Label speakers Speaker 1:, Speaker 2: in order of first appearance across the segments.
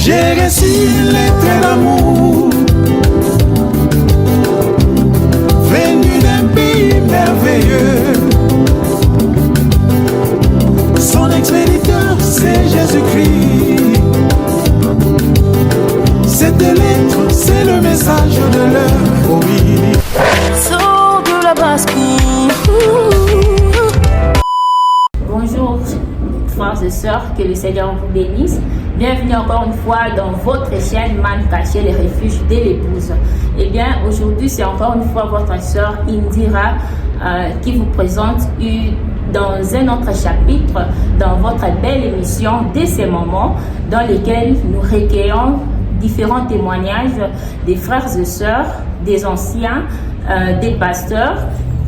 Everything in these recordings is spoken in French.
Speaker 1: J'ai reçu lettre d'amour, venu d'un pays merveilleux. Son expéditeur, c'est Jésus-Christ. Cette lettre, c'est le message de l'heure. Oui.
Speaker 2: Sors de la basse-cour.
Speaker 3: Bonjour, frères et sœurs, que le Seigneur vous bénisse. Bienvenue encore une fois dans votre chaîne Man Caché, le refuge de l'épouse. Eh bien, aujourd'hui, c'est encore une fois votre sœur Indira qui vous présente dans un autre chapitre, dans votre belle émission de ces moments dans lesquels nous recueillons différents témoignages des frères et sœurs, des anciens, des pasteurs,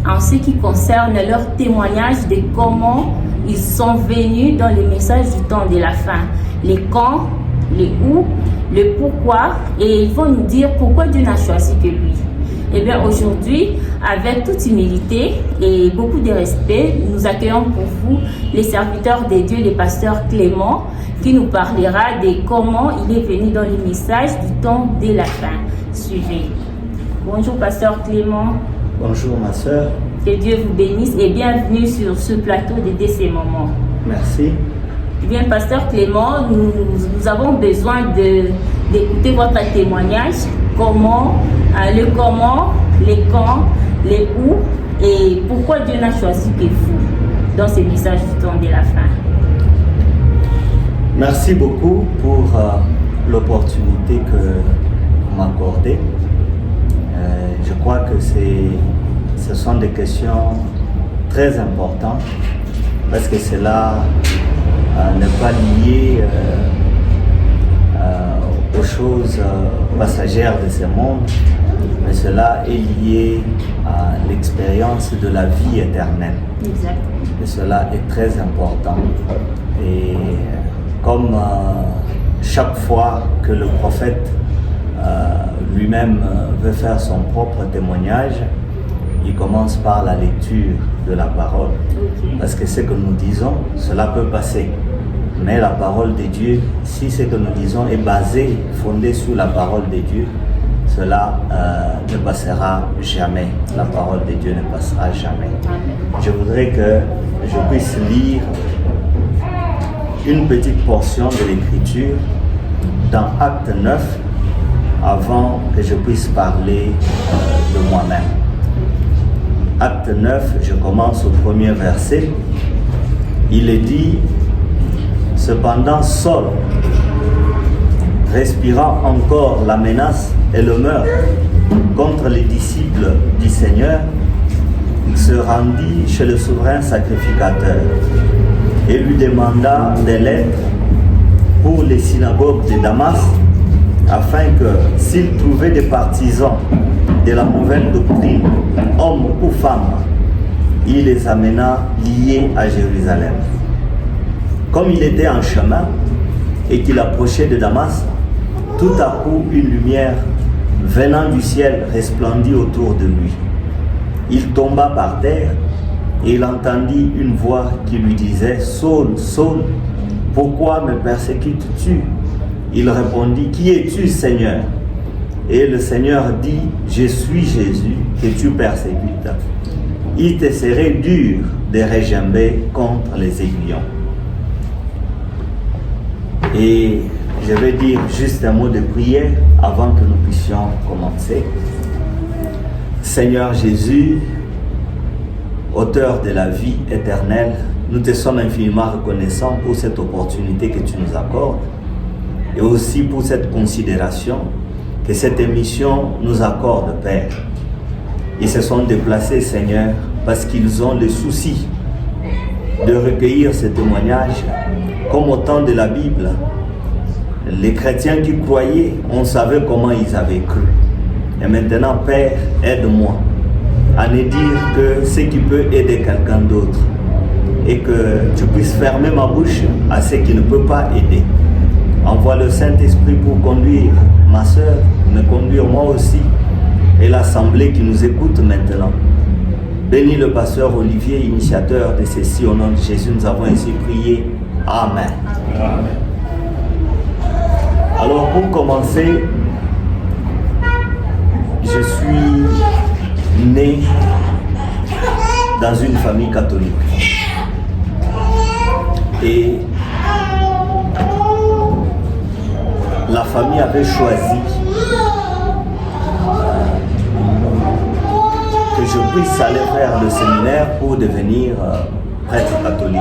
Speaker 3: en ce qui concerne leur témoignage de comment ils sont venus dans les messages du temps de la fin. Les quand, les où, le pourquoi, et ils vont nous dire pourquoi Dieu n'a choisi que lui. Et bien aujourd'hui, avec toute humilité et beaucoup de respect, nous accueillons pour vous les serviteurs de Dieu, le pasteur Clément, qui nous parlera de comment il est venu dans les messages du temps de la fin. Suivez. Bonjour pasteur Clément.
Speaker 4: Bonjour ma soeur.
Speaker 3: Que Dieu vous bénisse et bienvenue sur ce plateau de ces moments.
Speaker 4: Merci.
Speaker 3: Eh bien, pasteur Clément, nous avons besoin d'écouter votre témoignage. Comment, le comment, les quand, les où et pourquoi Dieu n'a choisi que vous dans ces messages du temps de la fin.
Speaker 4: Merci beaucoup pour l'opportunité que vous m'accordez. Je crois que ce sont des questions très importantes parce que cela n'est pas lié aux choses passagères de ce monde, mais cela est lié à l'expérience de la vie éternelle.
Speaker 3: Exact.
Speaker 4: Et cela est très important. Et comme chaque fois que le prophète lui-même veut faire son propre témoignage, il commence par la lecture de la parole.
Speaker 3: Okay.
Speaker 4: Parce que ce que nous disons, cela peut passer. Mais la parole de Dieu, si ce que nous disons est basé, fondé sur la parole de Dieu, cela ne passera jamais. La parole de Dieu ne passera jamais.
Speaker 3: Amen.
Speaker 4: Je voudrais que je puisse lire une petite portion de l'Écriture dans Acte 9 avant que je puisse parler de moi-même. Acte 9, je commence au premier verset. Il est dit: cependant Saul, respirant encore la menace et le meurtre contre les disciples du Seigneur, se rendit chez le souverain sacrificateur et lui demanda des lettres pour les synagogues de Damas, afin que, s'il trouvait des partisans de la nouvelle doctrine, hommes ou femmes, il les amena liés à Jérusalem. Comme il était en chemin et qu'il approchait de Damas, tout à coup une lumière venant du ciel resplendit autour de lui. Il tomba par terre et il entendit une voix qui lui disait: Saul, Saul, pourquoi me persécutes-tu? Il répondit: Qui es-tu, Seigneur? Et le Seigneur dit: Je suis Jésus que tu persécutes. Il te serait dur de regimber contre les aiguillons. Et je vais dire juste un mot de prière avant que nous puissions commencer. Seigneur Jésus, auteur de la vie éternelle, nous te sommes infiniment reconnaissants pour cette opportunité que tu nous accordes et aussi pour cette considération que cette émission nous accorde, Père. Ils se sont déplacés, Seigneur, parce qu'ils ont le souci de recueillir ces témoignages comme au temps de la Bible. Les chrétiens qui croyaient, on savait comment ils avaient cru. Et maintenant, Père, aide-moi à ne dire que ce qui peut aider quelqu'un d'autre et que tu puisses fermer ma bouche à ce qui ne peut pas aider. Envoie le Saint-Esprit pour conduire ma soeur, me conduire moi aussi et l'assemblée qui nous écoute maintenant. Bénis le pasteur Olivier, initiateur de ceci. Au nom de Jésus, nous avons ainsi prié. Amen. Amen. Alors pour commencer, je suis né dans une famille catholique. Et la famille avait choisi que je puisse aller faire le séminaire pour devenir prêtre catholique.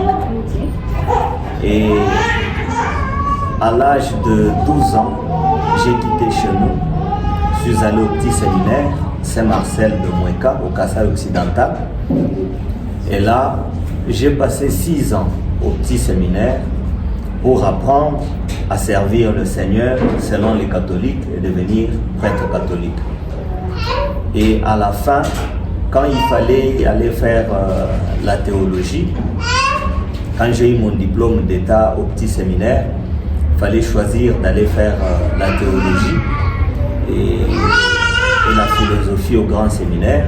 Speaker 4: Et à l'âge de 12 ans, j'ai quitté chez nous. Je suis allé au petit séminaire Saint-Marcel de Moueka, au Kasaï occidental. Et là, j'ai passé 6 ans au petit séminaire pour apprendre à servir le Seigneur selon les catholiques et devenir prêtre catholique. Et à la fin, quand il fallait aller faire la théologie, quand j'ai eu mon diplôme d'État au petit séminaire, il fallait choisir d'aller faire la théologie et la philosophie au grand séminaire.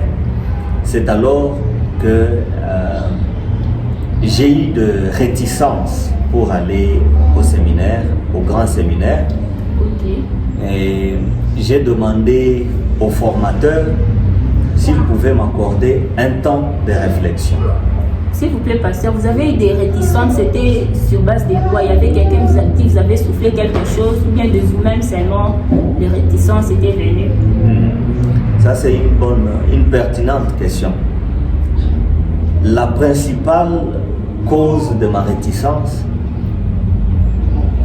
Speaker 4: C'est alors que j'ai eu de réticence pour aller au séminaire, au grand séminaire. Et j'ai demandé au formateur s'il pouvait m'accorder un temps de réflexion.
Speaker 3: S'il vous plaît, pasteur, vous avez eu des réticences, c'était sur base de quoi? Il y avait quelqu'un qui vous avait soufflé quelque chose, ou bien de vous-même seulement les réticences étaient venues?
Speaker 4: Ça, c'est une pertinente question. La principale cause de ma réticence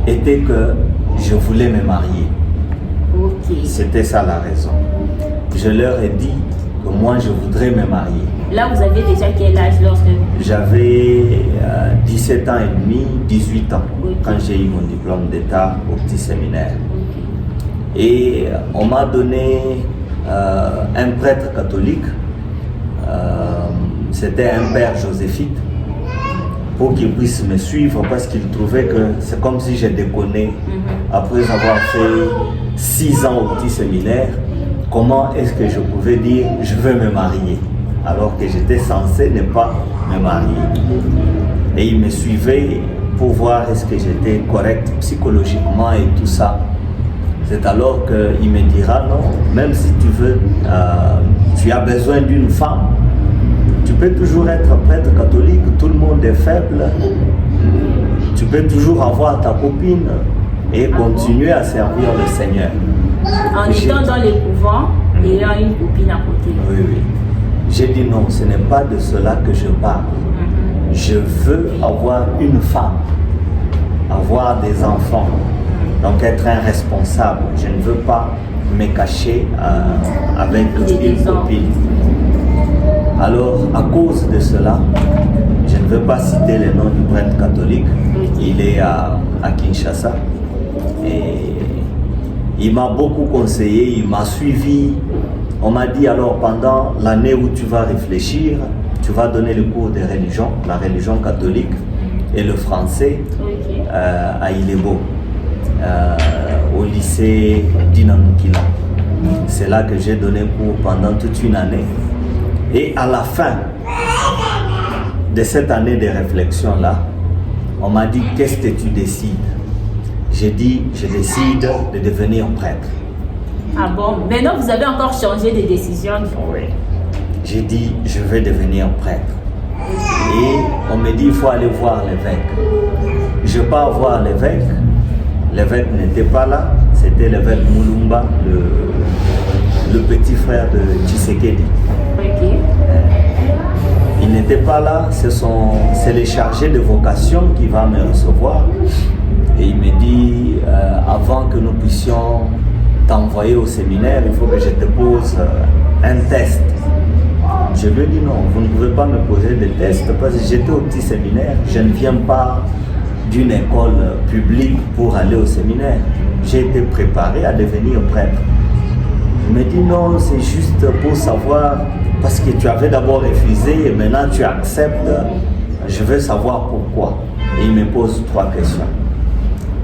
Speaker 4: était que je voulais me marier. C'était ça la raison. Je leur ai dit que moi, je voudrais me marier.
Speaker 3: Là, vous avez déjà quel âge lorsque...
Speaker 4: J'avais 17 ans et demi, 18 ans, quand j'ai eu mon diplôme d'État au petit séminaire. Et on m'a donné un prêtre catholique, c'était un père joséphite, pour qu'il puisse me suivre parce qu'il trouvait que c'est comme si je déconnais après avoir fait 6 ans au petit séminaire. Comment est-ce que je pouvais dire je veux me marier alors que j'étais censé ne pas me marier? Et il me suivait pour voir est-ce que j'étais correct psychologiquement et tout ça. C'est alors qu'il me dira non, même si tu veux, tu as besoin d'une femme, tu peux toujours être prêtre catholique, tout le monde est faible, tu peux toujours avoir ta copine et continuer à servir le Seigneur.
Speaker 3: En étant dans les couvents et ayant une copine à côté.
Speaker 4: Oui, oui. J'ai dit non, ce n'est pas de cela que je parle. Je veux avoir une femme, avoir des enfants, donc être un responsable. Je ne veux pas me cacher avec une copine. Alors, à cause de cela, je ne veux pas citer le nom du prêtre catholique. Il est à Kinshasa. Et il m'a beaucoup conseillé, il m'a suivi. On m'a dit alors pendant l'année où tu vas réfléchir, tu vas donner le cours de religion, la religion catholique et le français à Ilebo, au lycée d'Inamukila. C'est là que j'ai donné cours pendant toute une année. Et à la fin de cette année de réflexion-là, on m'a dit qu'est-ce que tu décides? J'ai dit, je décide de devenir prêtre.
Speaker 3: Ah bon? Maintenant, vous avez encore changé de décision?
Speaker 4: Oui. J'ai dit, je vais devenir prêtre. Et on me dit, il faut aller voir l'évêque. Je pars voir l'évêque. L'évêque n'était pas là. C'était l'évêque Moulumba, le petit frère de Tshisekedi. Il n'était pas là. C'est le chargé de vocation qui va me recevoir. Et il me dit, avant que nous puissions t'envoyer au séminaire, il faut que je te pose un test. Je lui ai dit non, vous ne pouvez pas me poser de test parce que j'étais au petit séminaire. Je ne viens pas d'une école publique pour aller au séminaire. J'ai été préparé à devenir prêtre. Il me dit non, c'est juste pour savoir, parce que tu avais d'abord refusé et maintenant tu acceptes. Je veux savoir pourquoi. Et il me pose 3 questions.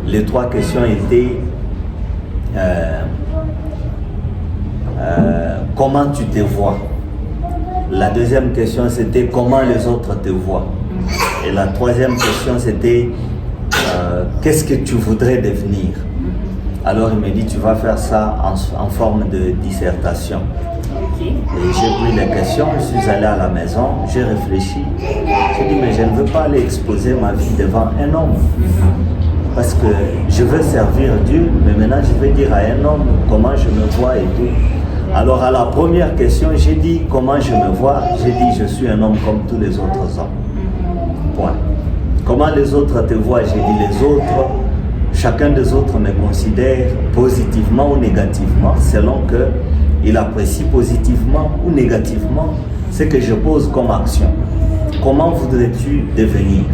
Speaker 4: Les 3 questions étaient comment tu te vois? La deuxième question c'était comment les autres te voient? Et la troisième question c'était qu'est-ce que tu voudrais devenir? Alors il me dit, tu vas faire ça en forme de dissertation.
Speaker 3: Ok.
Speaker 4: Et j'ai pris les questions, je suis allé à la maison, j'ai réfléchi. J'ai dit, mais je ne veux pas aller exposer ma vie devant un homme. Parce que je veux servir Dieu, mais maintenant je vais dire à un homme comment je me vois et tout. Alors à la première question, j'ai dit comment je me vois. J'ai dit, je suis un homme comme tous les autres hommes. Point. Comment les autres te voient? J'ai dit, les autres, chacun des autres me considère positivement ou négativement, selon qu'il apprécie positivement ou négativement ce que je pose comme action. Comment voudrais-tu devenir?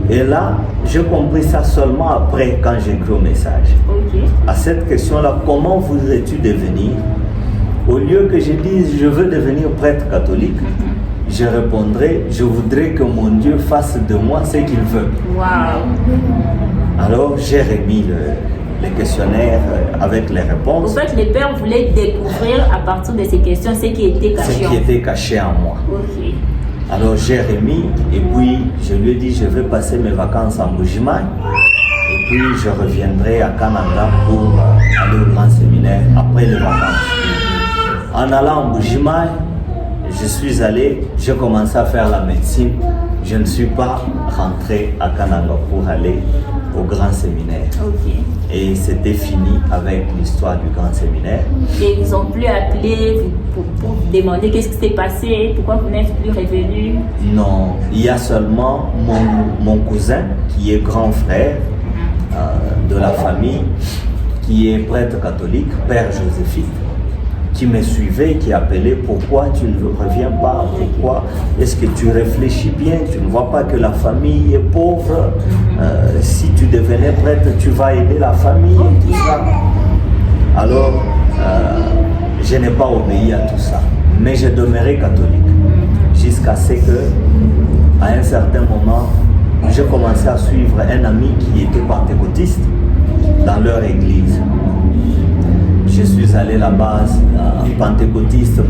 Speaker 4: Et là, j'ai compris ça seulement après, quand j'ai écrit au message.
Speaker 3: Ok.
Speaker 4: À cette question-là, comment voudrais-tu devenir? Au lieu que je dise, je veux devenir prêtre catholique, je répondrai, je voudrais que mon Dieu fasse de moi ce qu'il veut.
Speaker 3: Waouh.
Speaker 4: Alors, j'ai remis le questionnaire avec les
Speaker 3: En
Speaker 4: réponses.
Speaker 3: fait, les pères voulaient découvrir à partir de ces questions ce qui était
Speaker 4: Ce
Speaker 3: caché.
Speaker 4: qui était caché en moi.
Speaker 3: Ok.
Speaker 4: Alors j'ai remis et puis je lui ai dit je vais passer mes vacances en Mbuji-Mayi et puis je reviendrai à Kananga pour aller au grand séminaire après les vacances. En allant en Mbuji-Mayi, je suis allé, j'ai commencé à faire la médecine. Je ne suis pas rentré à Kananga pour aller au grand séminaire.
Speaker 3: Ok.
Speaker 4: Et c'était fini avec l'histoire du grand séminaire.
Speaker 3: Et ils ont pu appeler pour vous demander qu'est-ce qui s'est passé, pourquoi vous n'êtes plus revenu.
Speaker 4: Non, il y a seulement mon cousin qui est grand frère de la famille, qui est prêtre catholique, Père Joséphine, qui me suivait, qui appelait, pourquoi tu ne reviens pas, pourquoi est-ce que tu réfléchis bien, tu ne vois pas que la famille est pauvre, si tu devenais prêtre, tu vas aider la famille, tout ça. Alors, je n'ai pas obéi à tout ça, mais je demeurais catholique, jusqu'à ce que, à un certain moment, j'ai commencé à suivre un ami qui était pentecôtiste dans leur église. Je suis allé là-bas, pentecôtiste.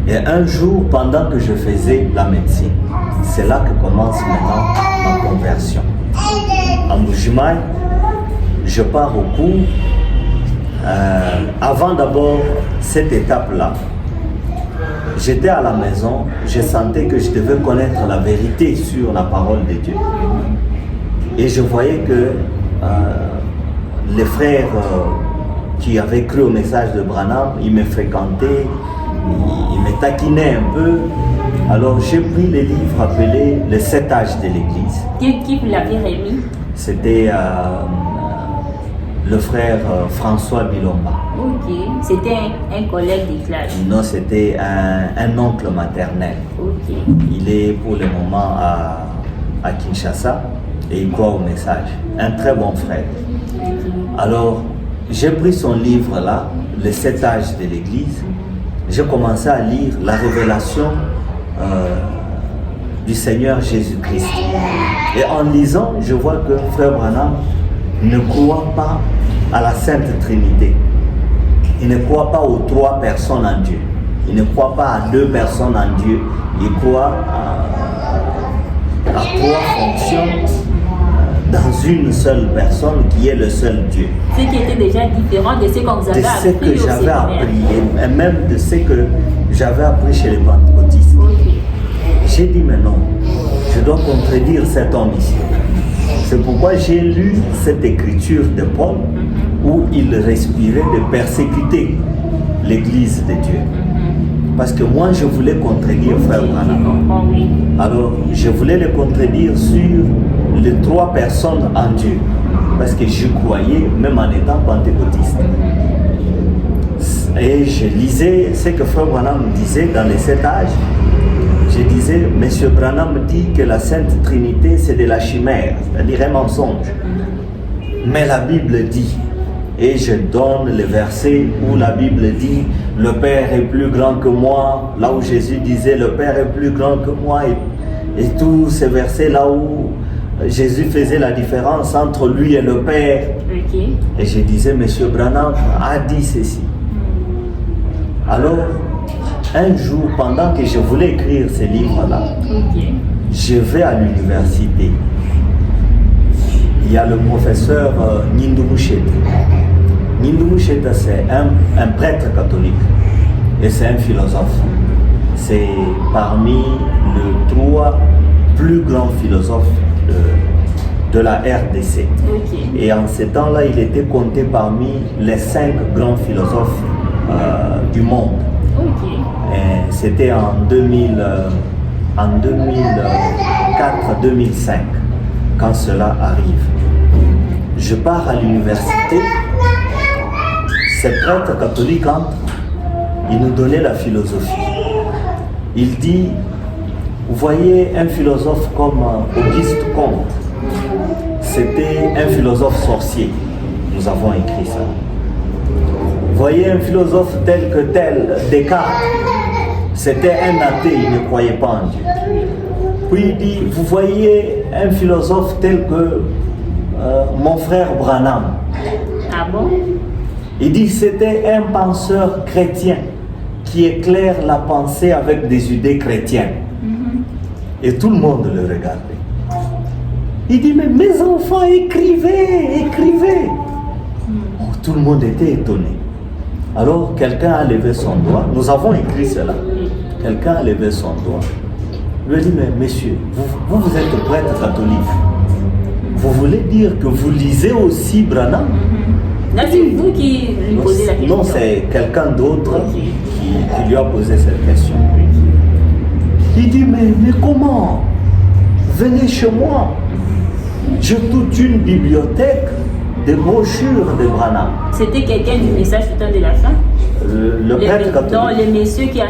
Speaker 4: Et un jour, pendant que je faisais la médecine, c'est là que commence maintenant ma conversion. En Mbuji-Mayi, je pars au cours. Avant d'abord cette étape-là, j'étais à la maison, je sentais que je devais connaître la vérité sur la parole de Dieu. Et je voyais que les frères qui avaient cru au message de Branham, ils me fréquentaient, ils me taquinaient un peu. Alors j'ai pris les livres appelés Les 7 âges de l'Église.
Speaker 3: Qui vous l'avez remis?
Speaker 4: C'était le frère François Bilomba.
Speaker 3: Ok. C'était un collègue de classe.
Speaker 4: Non, c'était un oncle maternel.
Speaker 3: Ok.
Speaker 4: Il est pour le moment à Kinshasa et il croit au message. Un très bon frère. Alors, j'ai pris son livre là, Les 7 âges de l'Église. J'ai commencé à lire la révélation du Seigneur Jésus-Christ. Et en lisant, je vois que Frère Branham ne croit pas à la Sainte Trinité. Il ne croit pas aux 3 personnes en Dieu. Il ne croit pas à 2 personnes en Dieu. Il croit à 3 fonctions dans une seule personne qui est le seul Dieu.
Speaker 3: Ce qui était déjà différent de ce qu'on vous avait appris
Speaker 4: de ce que
Speaker 3: au
Speaker 4: j'avais
Speaker 3: séminaire.
Speaker 4: appris, et même de ce que j'avais appris chez les pentecôtistes.
Speaker 3: Ok.
Speaker 4: J'ai dit, mais non, je dois contredire cet homme ici. C'est pourquoi j'ai lu cette écriture de Paul où il respirait de persécuter l'église de Dieu. Parce que moi, je voulais contredire Frère Branham.
Speaker 3: Oui.
Speaker 4: Alors, je voulais le contredire sur les 3 personnes en Dieu. Parce que je croyais, même en étant pentecôtiste. Et je lisais ce que Frère Branham disait dans les 7 âges. Je disais, Monsieur Branham dit que la Sainte Trinité, c'est de la chimère, c'est-à-dire un mensonge. Mais la Bible dit, et je donne le verset où la Bible dit, le Père est plus grand que moi, là où Jésus disait, le Père est plus grand que moi, et tous ces versets là où Jésus faisait la différence entre lui et le Père.
Speaker 3: Ok.
Speaker 4: Et je disais, Monsieur Branham a dit ceci. Alors, un jour, pendant que je voulais écrire ces livres-là,
Speaker 3: Ok.
Speaker 4: je vais à l'université. il y a le professeur Nindou Moucheta. Nindou Moucheta, c'est un prêtre catholique et c'est un philosophe. C'est parmi les 3 plus grands philosophes de la RDC.
Speaker 3: Ok.
Speaker 4: Et en ces temps-là, il était compté parmi les 5 grands philosophes du monde.
Speaker 3: Ok.
Speaker 4: Et c'était en 2004-2005 quand cela arrive. Je pars à l'université, ces prêtres catholiques entrent, ils nous donnaient la philosophie. Il dit, vous voyez un philosophe comme Auguste Comte, c'était un philosophe sorcier, nous avons écrit ça. Vous voyez un philosophe tel que Descartes, c'était un athée, il ne croyait pas en Dieu. Puis il dit, vous voyez un philosophe tel que mon frère Branham.
Speaker 3: Ah bon?
Speaker 4: Il dit, c'était un penseur chrétien qui éclaire la pensée avec des idées chrétiennes. Et tout le monde le regardait. Il dit, mais mes enfants, écrivez. Oh, tout le monde était étonné. Alors quelqu'un a levé son doigt, nous avons écrit cela. Quelqu'un a levé son doigt. Il lui a dit, mais monsieur, vous êtes prêtre catholique. Vous voulez dire que vous lisez aussi Branham?
Speaker 3: Là, c'est vous qui lui posez la question.
Speaker 4: Non, c'est quelqu'un d'autre
Speaker 3: Ok.
Speaker 4: qui lui a posé cette question. Il dit, mais comment? Venez chez moi. J'ai toute une bibliothèque de brochures de Branham.
Speaker 3: C'était quelqu'un du message tout de la fin?
Speaker 4: Le prêtre catholique.
Speaker 3: Non, les messieurs qui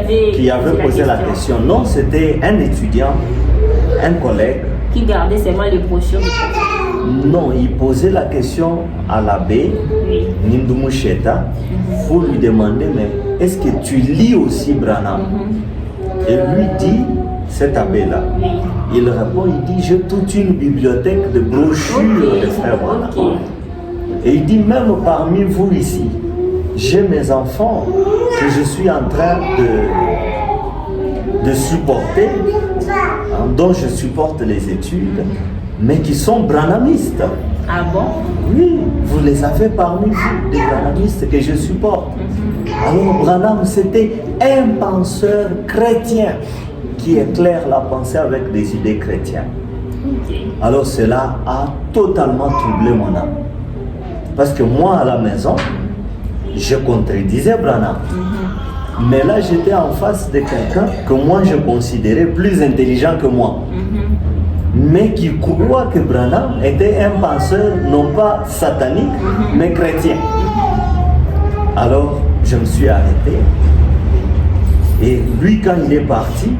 Speaker 3: avaient
Speaker 4: posé la question. Non, c'était un étudiant, un collègue.
Speaker 3: Qui gardait seulement les brochures du chrétien.
Speaker 4: Non, il posait la question à l'abbé
Speaker 3: Oui.
Speaker 4: Nindou Moucheta pour lui demander, mais est-ce que tu lis aussi Branham? Et lui dit, cet abbé-là,
Speaker 3: Oui.
Speaker 4: il répond, il dit, j'ai toute une bibliothèque de brochures de frère Branham.
Speaker 3: Ok.
Speaker 4: Et il dit, même parmi vous ici, j'ai mes enfants que je suis en train de supporter, dont je supporte les études, mais qui sont branhamistes.
Speaker 3: Ah bon?
Speaker 4: Oui, vous les avez parmi vous, des branhamistes que je supporte. Alors Branham, c'était un penseur chrétien qui éclaire la pensée avec des idées chrétiennes.
Speaker 3: Ok.
Speaker 4: Alors cela a totalement troublé mon âme. Parce que moi, à la maison, je contredisais Branham. Mais là, j'étais en face de quelqu'un que moi, je considérais plus intelligent que moi. Mais qui croit que Branham était un penseur, non pas satanique, mais chrétien. Alors, je me suis arrêté. Et lui, quand il est parti,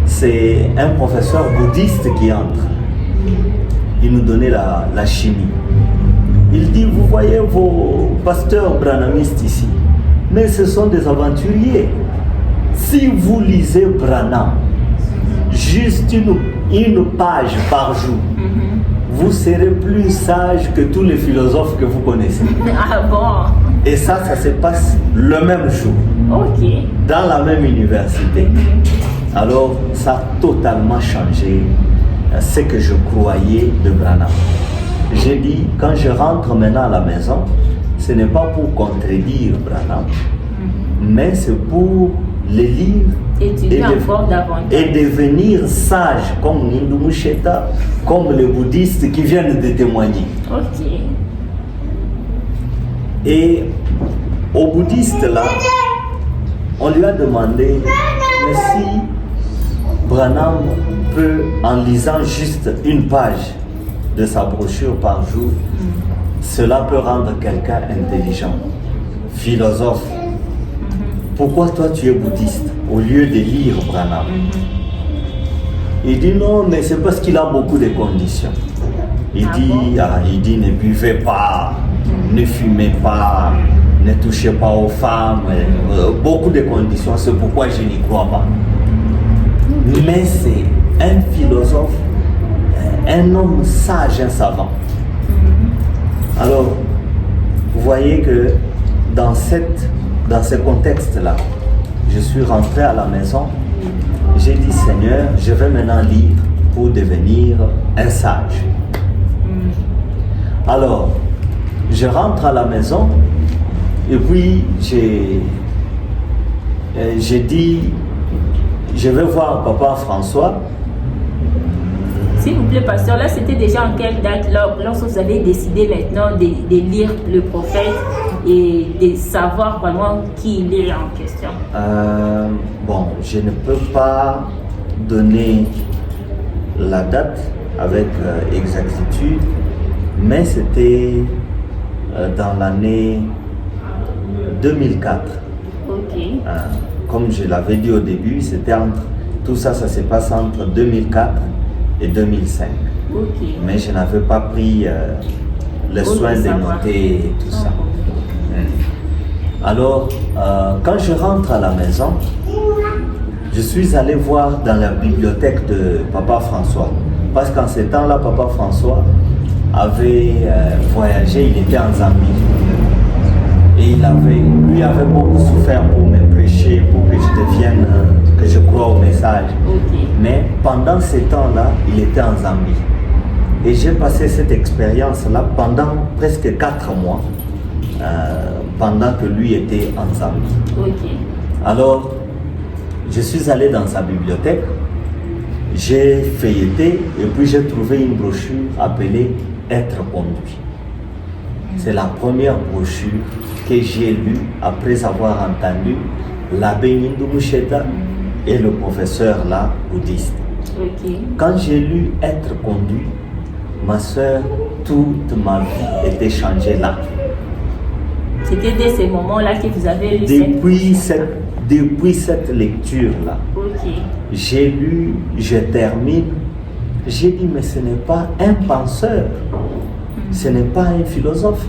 Speaker 4: c'est un professeur bouddhiste qui entre. Il nous donnait la chimie. Il dit, vous voyez vos pasteurs branhamistes ici, mais ce sont des aventuriers. Si vous lisez Branham, juste une page par jour, vous serez plus sage que tous les philosophes que vous connaissez.
Speaker 3: Ah bon?
Speaker 4: Et ça se passe le même jour,
Speaker 3: Ok.
Speaker 4: dans la même université. Alors, ça a totalement changé ce que je croyais de Branham. J'ai dit, quand je rentre maintenant à la maison, ce n'est pas pour contredire Branham, mais c'est pour les lire et devenir sage comme Nindou Moucheta, comme les bouddhistes qui viennent de témoigner.
Speaker 3: Ok.
Speaker 4: Et au bouddhiste là, on lui a demandé, mais si Branham peut, en lisant juste une page de sa brochure par jour, cela peut rendre quelqu'un intelligent, philosophe. Pourquoi toi tu es bouddhiste au lieu de lire Branham? Il dit non, mais c'est parce qu'il a beaucoup de conditions. Il dit ne buvez pas, ne fumez pas, ne touchez pas aux femmes, beaucoup de conditions, c'est pourquoi je n'y crois pas. Mais c'est un philosophe, un homme sage, un savant. Alors, vous voyez que dans ce contexte-là, je suis rentré à la maison, j'ai dit Seigneur, je vais maintenant lire pour devenir un sage. Alors, je rentre à la maison et puis j'ai dit, je vais voir Papa François.
Speaker 3: S'il vous plaît, pasteur, là c'était déjà en quelle date lorsque vous avez décidé maintenant de lire le prophète et de savoir vraiment qui il est en question?
Speaker 4: Bon, je ne peux pas donner la date avec exactitude, mais c'était dans l'année 2004.
Speaker 3: Ok.
Speaker 4: Comme je l'avais dit au début, c'était tout ça, ça se passe entre 2004 et 2005.
Speaker 3: Ok.
Speaker 4: Mais je n'avais pas pris le soin de noter tout ça. Alors, quand je rentre à la maison, je suis allé voir dans la bibliothèque de Papa François. Parce qu'en ce temps-là, Papa François avait voyagé, il était en Zambie. Et lui avait beaucoup souffert pour me prêcher, pour que je devienne, que je croie au message.
Speaker 3: Okay.
Speaker 4: Mais pendant ce temps-là, il était en Zambie. Et j'ai passé cette expérience-là pendant presque 4 mois, pendant que lui était en Zambie.
Speaker 3: Okay.
Speaker 4: Alors, je suis allé dans sa bibliothèque, j'ai feuilleté et puis j'ai trouvé une brochure appelée « Être conduit ». C'est la première brochure que j'ai lue après avoir entendu l'abbé Nindou Moucheta et le professeur là, bouddhiste.
Speaker 3: Okay.
Speaker 4: Quand j'ai lu « Être conduit », ma soeur, toute ma vie était changée là.
Speaker 3: C'était dès ces moments-là que vous avez lu
Speaker 4: depuis cette lecture-là.
Speaker 3: Okay.
Speaker 4: J'ai lu, je termine, j'ai dit mais ce n'est pas un penseur, ce n'est pas un philosophe,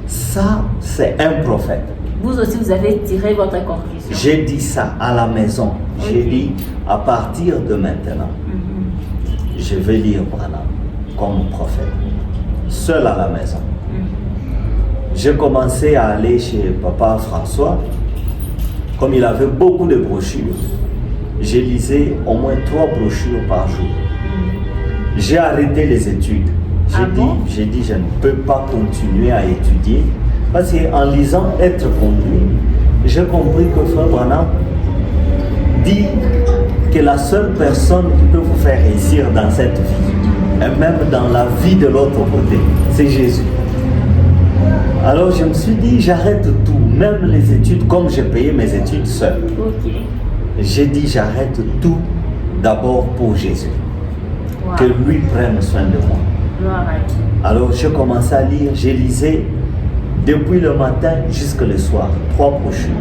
Speaker 4: ça c'est un prophète.
Speaker 3: Vous aussi vous avez tiré votre conclusion.
Speaker 4: J'ai dit ça à la maison, j'ai dit à partir de maintenant, je vais lire Branham comme prophète, seul à la maison. J'ai commencé à aller chez Papa François, comme il avait beaucoup de brochures. Je lisais au moins 3 brochures par jour. J'ai arrêté les études. J'ai dit, je ne peux pas continuer à étudier. Parce qu'en lisant Être conduit, j'ai compris que Frère Branham dit que la seule personne qui peut vous faire réussir dans cette vie, et même dans la vie de l'autre côté, c'est Jésus. Alors je me suis dit, j'arrête tout, même les études, comme j'ai payé mes études seul.
Speaker 3: Okay.
Speaker 4: J'ai dit, j'arrête tout d'abord pour Jésus.
Speaker 3: Wow.
Speaker 4: Que lui prenne soin de moi.
Speaker 3: Gloire à Dieu.
Speaker 4: Alors je commençais à lire, j'ai lisé depuis le matin jusqu'à le soir, 3 brochures.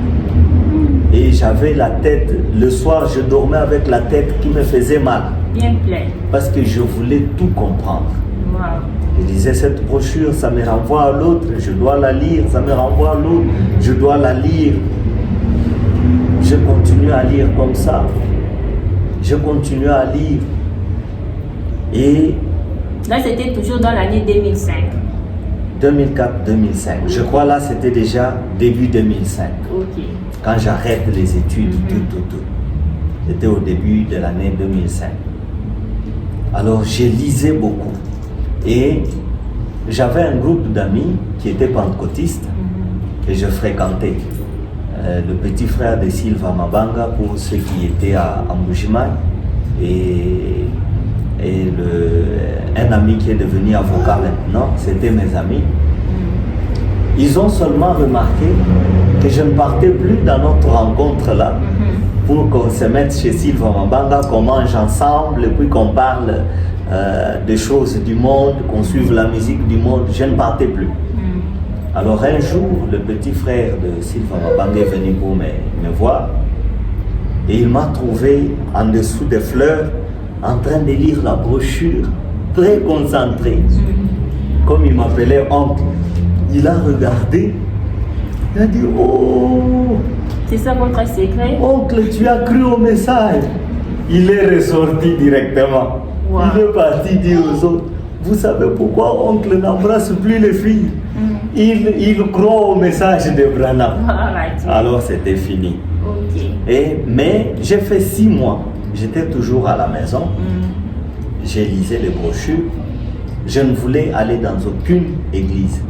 Speaker 4: Et j'avais la tête, le soir je dormais avec la tête qui me faisait mal.
Speaker 3: Bien plein.
Speaker 4: Parce que je voulais tout comprendre.
Speaker 3: Wow.
Speaker 4: Je lisais cette brochure, ça me renvoie à l'autre, je dois la lire, ça me renvoie à l'autre, je dois la lire. Je continue à lire comme ça. Je continue à lire. Et
Speaker 3: là, c'était toujours dans l'année 2005.
Speaker 4: 2004-2005. Je crois là, c'était déjà début 2005.
Speaker 3: Ok.
Speaker 4: Quand j'arrête les études, tout. C'était au début de l'année 2005. Alors, je lisais beaucoup. Et j'avais un groupe d'amis qui étaient pentecôtistes que je fréquentais. Le petit frère de Silva Mabanga pour ceux qui étaient à Mbujimaï et un ami qui est devenu avocat maintenant, c'était mes amis. Ils ont seulement remarqué que je ne partais plus dans notre rencontre là pour qu'on se mette chez Silva Mabanga, qu'on mange ensemble et puis qu'on parle des choses du monde, qu'on suive la musique du monde. Je ne partais plus. Alors un jour, le petit frère de Silva Mabanga est venu pour me voir et il m'a trouvé en dessous des fleurs en train de lire la brochure, très concentré. Comme il m'appelait oncle, il a regardé, il a dit « Oh,
Speaker 3: c'est ça votre secret?
Speaker 4: Oncle, tu as cru au message ?» Il est ressorti directement. Wow. Il est parti dire aux autres « Vous savez pourquoi oncle n'embrasse plus les filles? Il croit au message de Branham. » Alors c'était fini.
Speaker 3: Okay.
Speaker 4: Mais j'ai fait 6 mois. J'étais toujours à la maison. Je lisais les brochures. je ne voulais aller dans aucune église.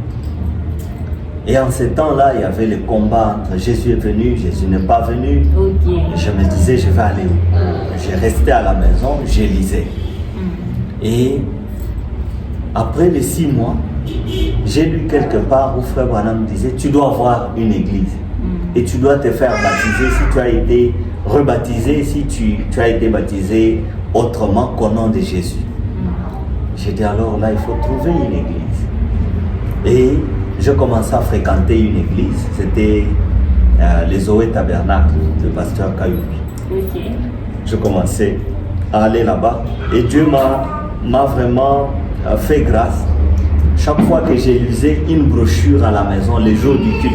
Speaker 4: Et en ce temps-là, il y avait le combat entre Jésus est venu, Jésus n'est pas venu.
Speaker 3: Ok.
Speaker 4: Je me disais, je vais aller où? Je restais à la maison, je lisais. Et après les 6 mois, j'ai lu quelque part où Frère Branham disait, tu dois voir une église. Et tu dois te faire baptiser si tu as été rebaptisé, si tu as été baptisé autrement qu'au nom de Jésus. J'ai dit alors là, il faut trouver une église. Et je commençais à fréquenter une église, c'était les Zoé Tabernacle, le pasteur Caillou.
Speaker 3: Ok.
Speaker 4: Je commençais à aller là-bas et Dieu m'a vraiment fait grâce. Chaque fois que j'ai lisé une brochure à la maison, les jours du culte,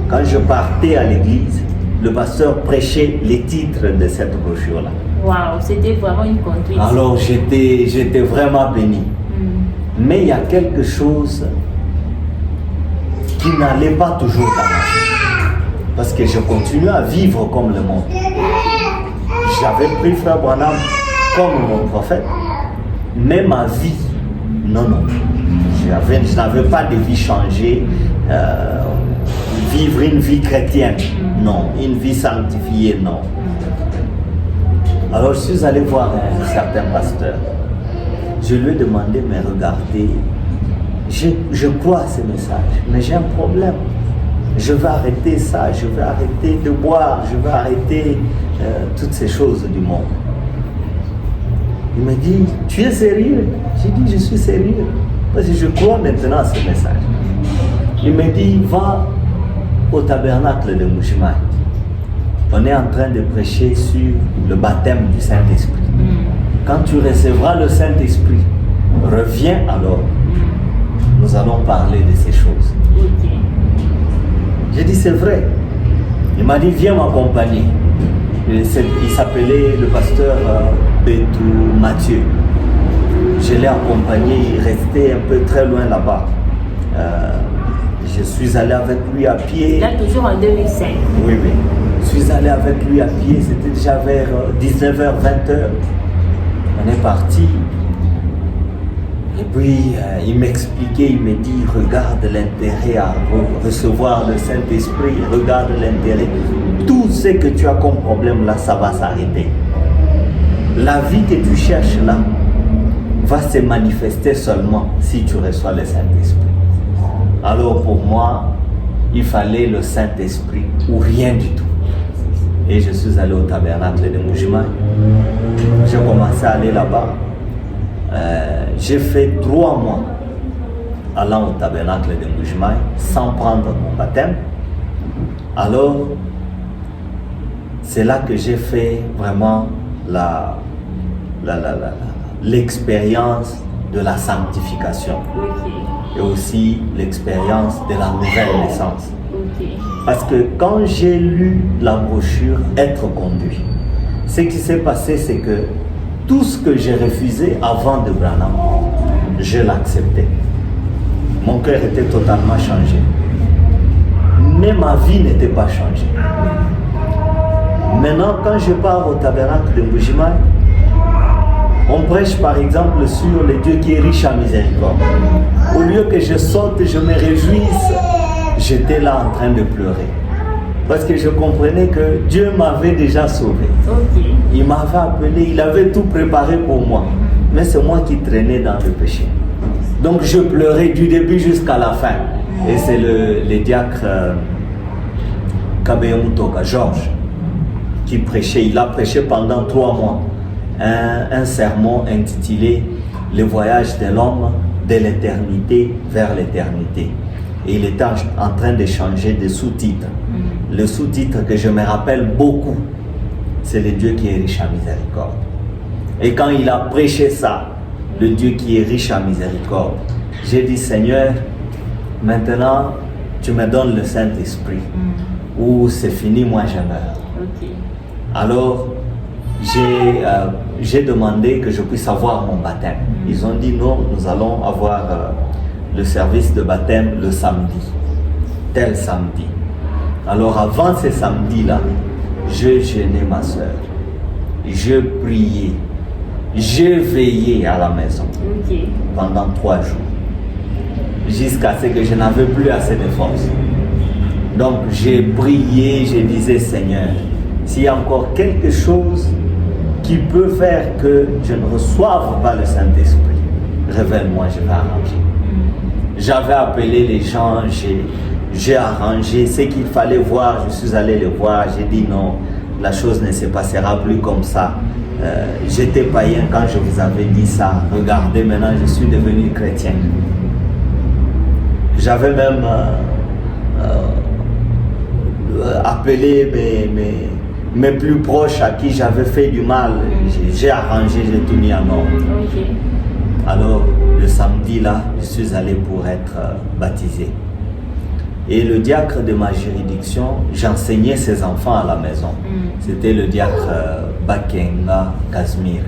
Speaker 4: quand je partais à l'église, le pasteur prêchait les titres de cette brochure-là.
Speaker 3: Waouh, c'était vraiment une conduite.
Speaker 4: Alors j'étais vraiment béni. Mais il y a quelque chose qui n'allait pas toujours dans ma vie. Parce que je continuais à vivre comme le monde. J'avais pris Frère Branham comme mon prophète. Mais ma vie, non. Je n'avais pas de vie changée. Vivre une vie chrétienne, non. Une vie sanctifiée, non. Alors je suis allé voir un certain pasteur. Je lui ai demandé, mais regardez, je crois à ce message, mais j'ai un problème. Je vais arrêter ça, je vais arrêter de boire, je vais arrêter toutes ces choses du monde. Il me dit, tu es sérieux? J'ai dit, je suis sérieux. Parce que je crois maintenant à ce message. Il me dit, va au tabernacle de Mbuji-Mayi. On est en train de prêcher sur le baptême du Saint-Esprit. Quand tu recevras le Saint-Esprit, reviens alors. Nous allons parler de ces choses.
Speaker 3: Ok.
Speaker 4: J'ai dit, c'est vrai. Il m'a dit, viens m'accompagner. Il s'appelait le pasteur Bétou Mathieu. Je l'ai accompagné, il restait un peu très loin là-bas. Je suis allé avec lui à pied.
Speaker 3: Là, toujours en 2005.
Speaker 4: Oui. Je suis allé avec lui à pied, c'était déjà vers 19h, 20h. On est parti. Et puis, il m'expliquait, il me dit, regarde l'intérêt à recevoir le Saint-Esprit, regarde l'intérêt. Tout ce que tu as comme problème là, ça va s'arrêter. La vie que tu cherches là va se manifester seulement si tu reçois le Saint-Esprit. Alors pour moi, il fallait le Saint-Esprit ou rien du tout. Et je suis allé au tabernacle de Mbuji-Mayi. J'ai commencé à aller là-bas. J'ai fait 3 mois allant au tabernacle de Mbuji-Mayi sans prendre mon baptême. Alors, c'est là que j'ai fait vraiment l'expérience de la sanctification.
Speaker 3: Ok.
Speaker 4: Et aussi l'expérience de la nouvelle naissance.
Speaker 3: Ok.
Speaker 4: Parce que quand j'ai lu la brochure Être conduit, ce qui s'est passé, c'est que tout ce que j'ai refusé avant de Branham, je l'acceptais. Mon cœur était totalement changé. Mais ma vie n'était pas changée. Maintenant, quand je pars au tabernacle de Mbuji-Mayi, on prêche par exemple sur le Dieu qui est riche en miséricorde. Au lieu que je saute, je me réjouisse, j'étais là en train de pleurer. Parce que je comprenais que Dieu m'avait déjà sauvé.
Speaker 3: Ok.
Speaker 4: Il m'avait appelé, il avait tout préparé pour moi. Mais c'est moi qui traînais dans le péché. Donc je pleurais du début jusqu'à la fin. Et c'est le diacre Kabeyamutoka, Georges, qui prêchait. Il a prêché pendant 3 mois. Un sermon intitulé « Le voyage de l'homme de l'éternité vers l'éternité ». Et il était en train de changer de sous-titre. Le sous-titre que je me rappelle beaucoup, c'est le Dieu qui est riche en miséricorde. Et quand il a prêché ça, le Dieu qui est riche en miséricorde, j'ai dit, Seigneur, maintenant, tu me donnes le Saint-Esprit. Ou c'est fini, moi je meurs.
Speaker 3: Ok.
Speaker 4: Alors, j'ai demandé que je puisse avoir mon baptême. Ils ont dit, non, nous allons avoir le service de baptême le samedi. Tel samedi. Alors, avant ce samedi-là, je gênais ma soeur. Je priais. j'ai veillé à la maison
Speaker 3: Ok.
Speaker 4: pendant 3 jours, jusqu'à ce que je n'avais plus assez de force. Donc j'ai prié, je disais, Seigneur, s'il y a encore quelque chose qui peut faire que je ne reçoive pas le Saint-Esprit, révèle-moi, je vais arranger. J'avais appelé les gens, j'ai arrangé ce qu'il fallait voir, je suis allé les voir, j'ai dit non, la chose ne se passera plus comme ça. J'étais païen quand je vous avais dit ça, regardez maintenant je suis devenu chrétien. J'avais même appelé mes plus proches à qui j'avais fait du mal, j'ai arrangé, j'ai tout mis en ordre.
Speaker 3: Ok.
Speaker 4: Alors le samedi là, je suis allé pour être baptisé. Et le diacre de ma juridiction, j'enseignais ses enfants à la maison. C'était le diacre Bakenga Casimir.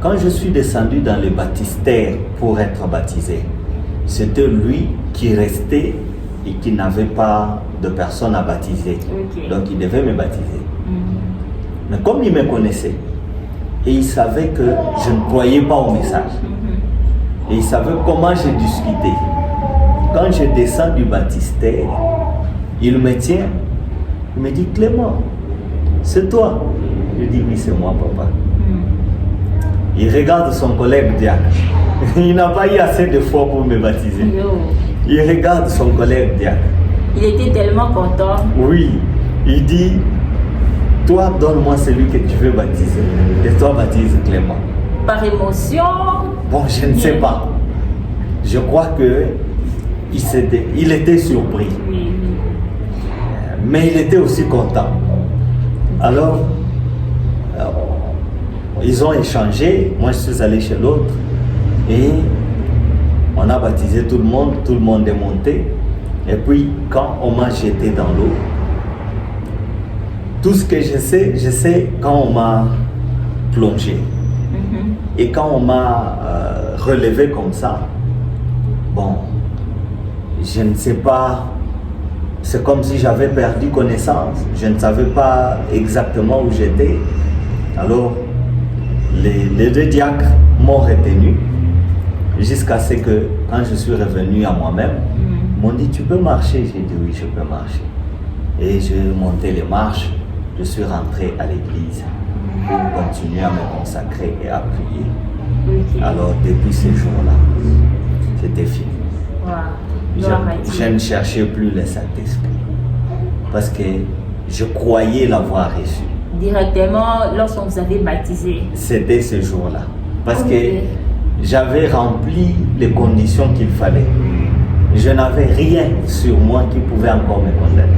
Speaker 4: Quand je suis descendu dans le baptistère pour être baptisé, c'était lui qui restait et qui n'avait pas de personne à baptiser.
Speaker 3: Ok.
Speaker 4: Donc il devait me baptiser. Mais comme il me connaissait, et il savait que je ne croyais pas au message, et il savait comment j'ai discuté. Quand je descends du baptistère, il me tient, il me dit, Clément, c'est toi? Je dis, oui, c'est moi, papa. Il regarde son collègue diacre. Il n'a pas eu assez de foi pour me baptiser.
Speaker 3: Yo.
Speaker 4: Il regarde son collègue diacre.
Speaker 3: Il était tellement content.
Speaker 4: Oui, il dit, toi, donne-moi celui que tu veux baptiser. Et toi, baptise Clément.
Speaker 3: Par émotion.
Speaker 4: Bon, je ne sais pas. Je crois que il était surpris.
Speaker 3: Oui,
Speaker 4: Mais il était aussi content. Alors, ils ont échangé. Moi, je suis allé chez l'autre. Et on a baptisé tout le monde est monté. Et puis, quand on m'a jeté dans l'eau, tout ce que je sais quand on m'a plongé. Et quand on m'a relevé comme ça, bon, je ne sais pas, c'est comme si j'avais perdu connaissance. Je ne savais pas exactement où j'étais. Alors, les 2 diacres m'ont retenu jusqu'à ce que, quand je suis revenu à moi-même, m'ont dit, tu peux marcher? J'ai dit, oui, je peux marcher. Et je montais les marches, je suis rentré à l'église pour continuer à me consacrer et à prier.
Speaker 3: Ok.
Speaker 4: Alors, depuis ce jour-là, c'était fini.
Speaker 3: Wow. Gloire à Dieu.
Speaker 4: Je ne cherchais plus le Saint-Esprit parce que je croyais l'avoir reçu.
Speaker 3: Directement lorsque vous avez baptisé.
Speaker 4: C'était ce jour-là. Parce
Speaker 3: Ok.
Speaker 4: que j'avais rempli les conditions qu'il fallait. Je n'avais rien sur moi qui pouvait encore me condamner.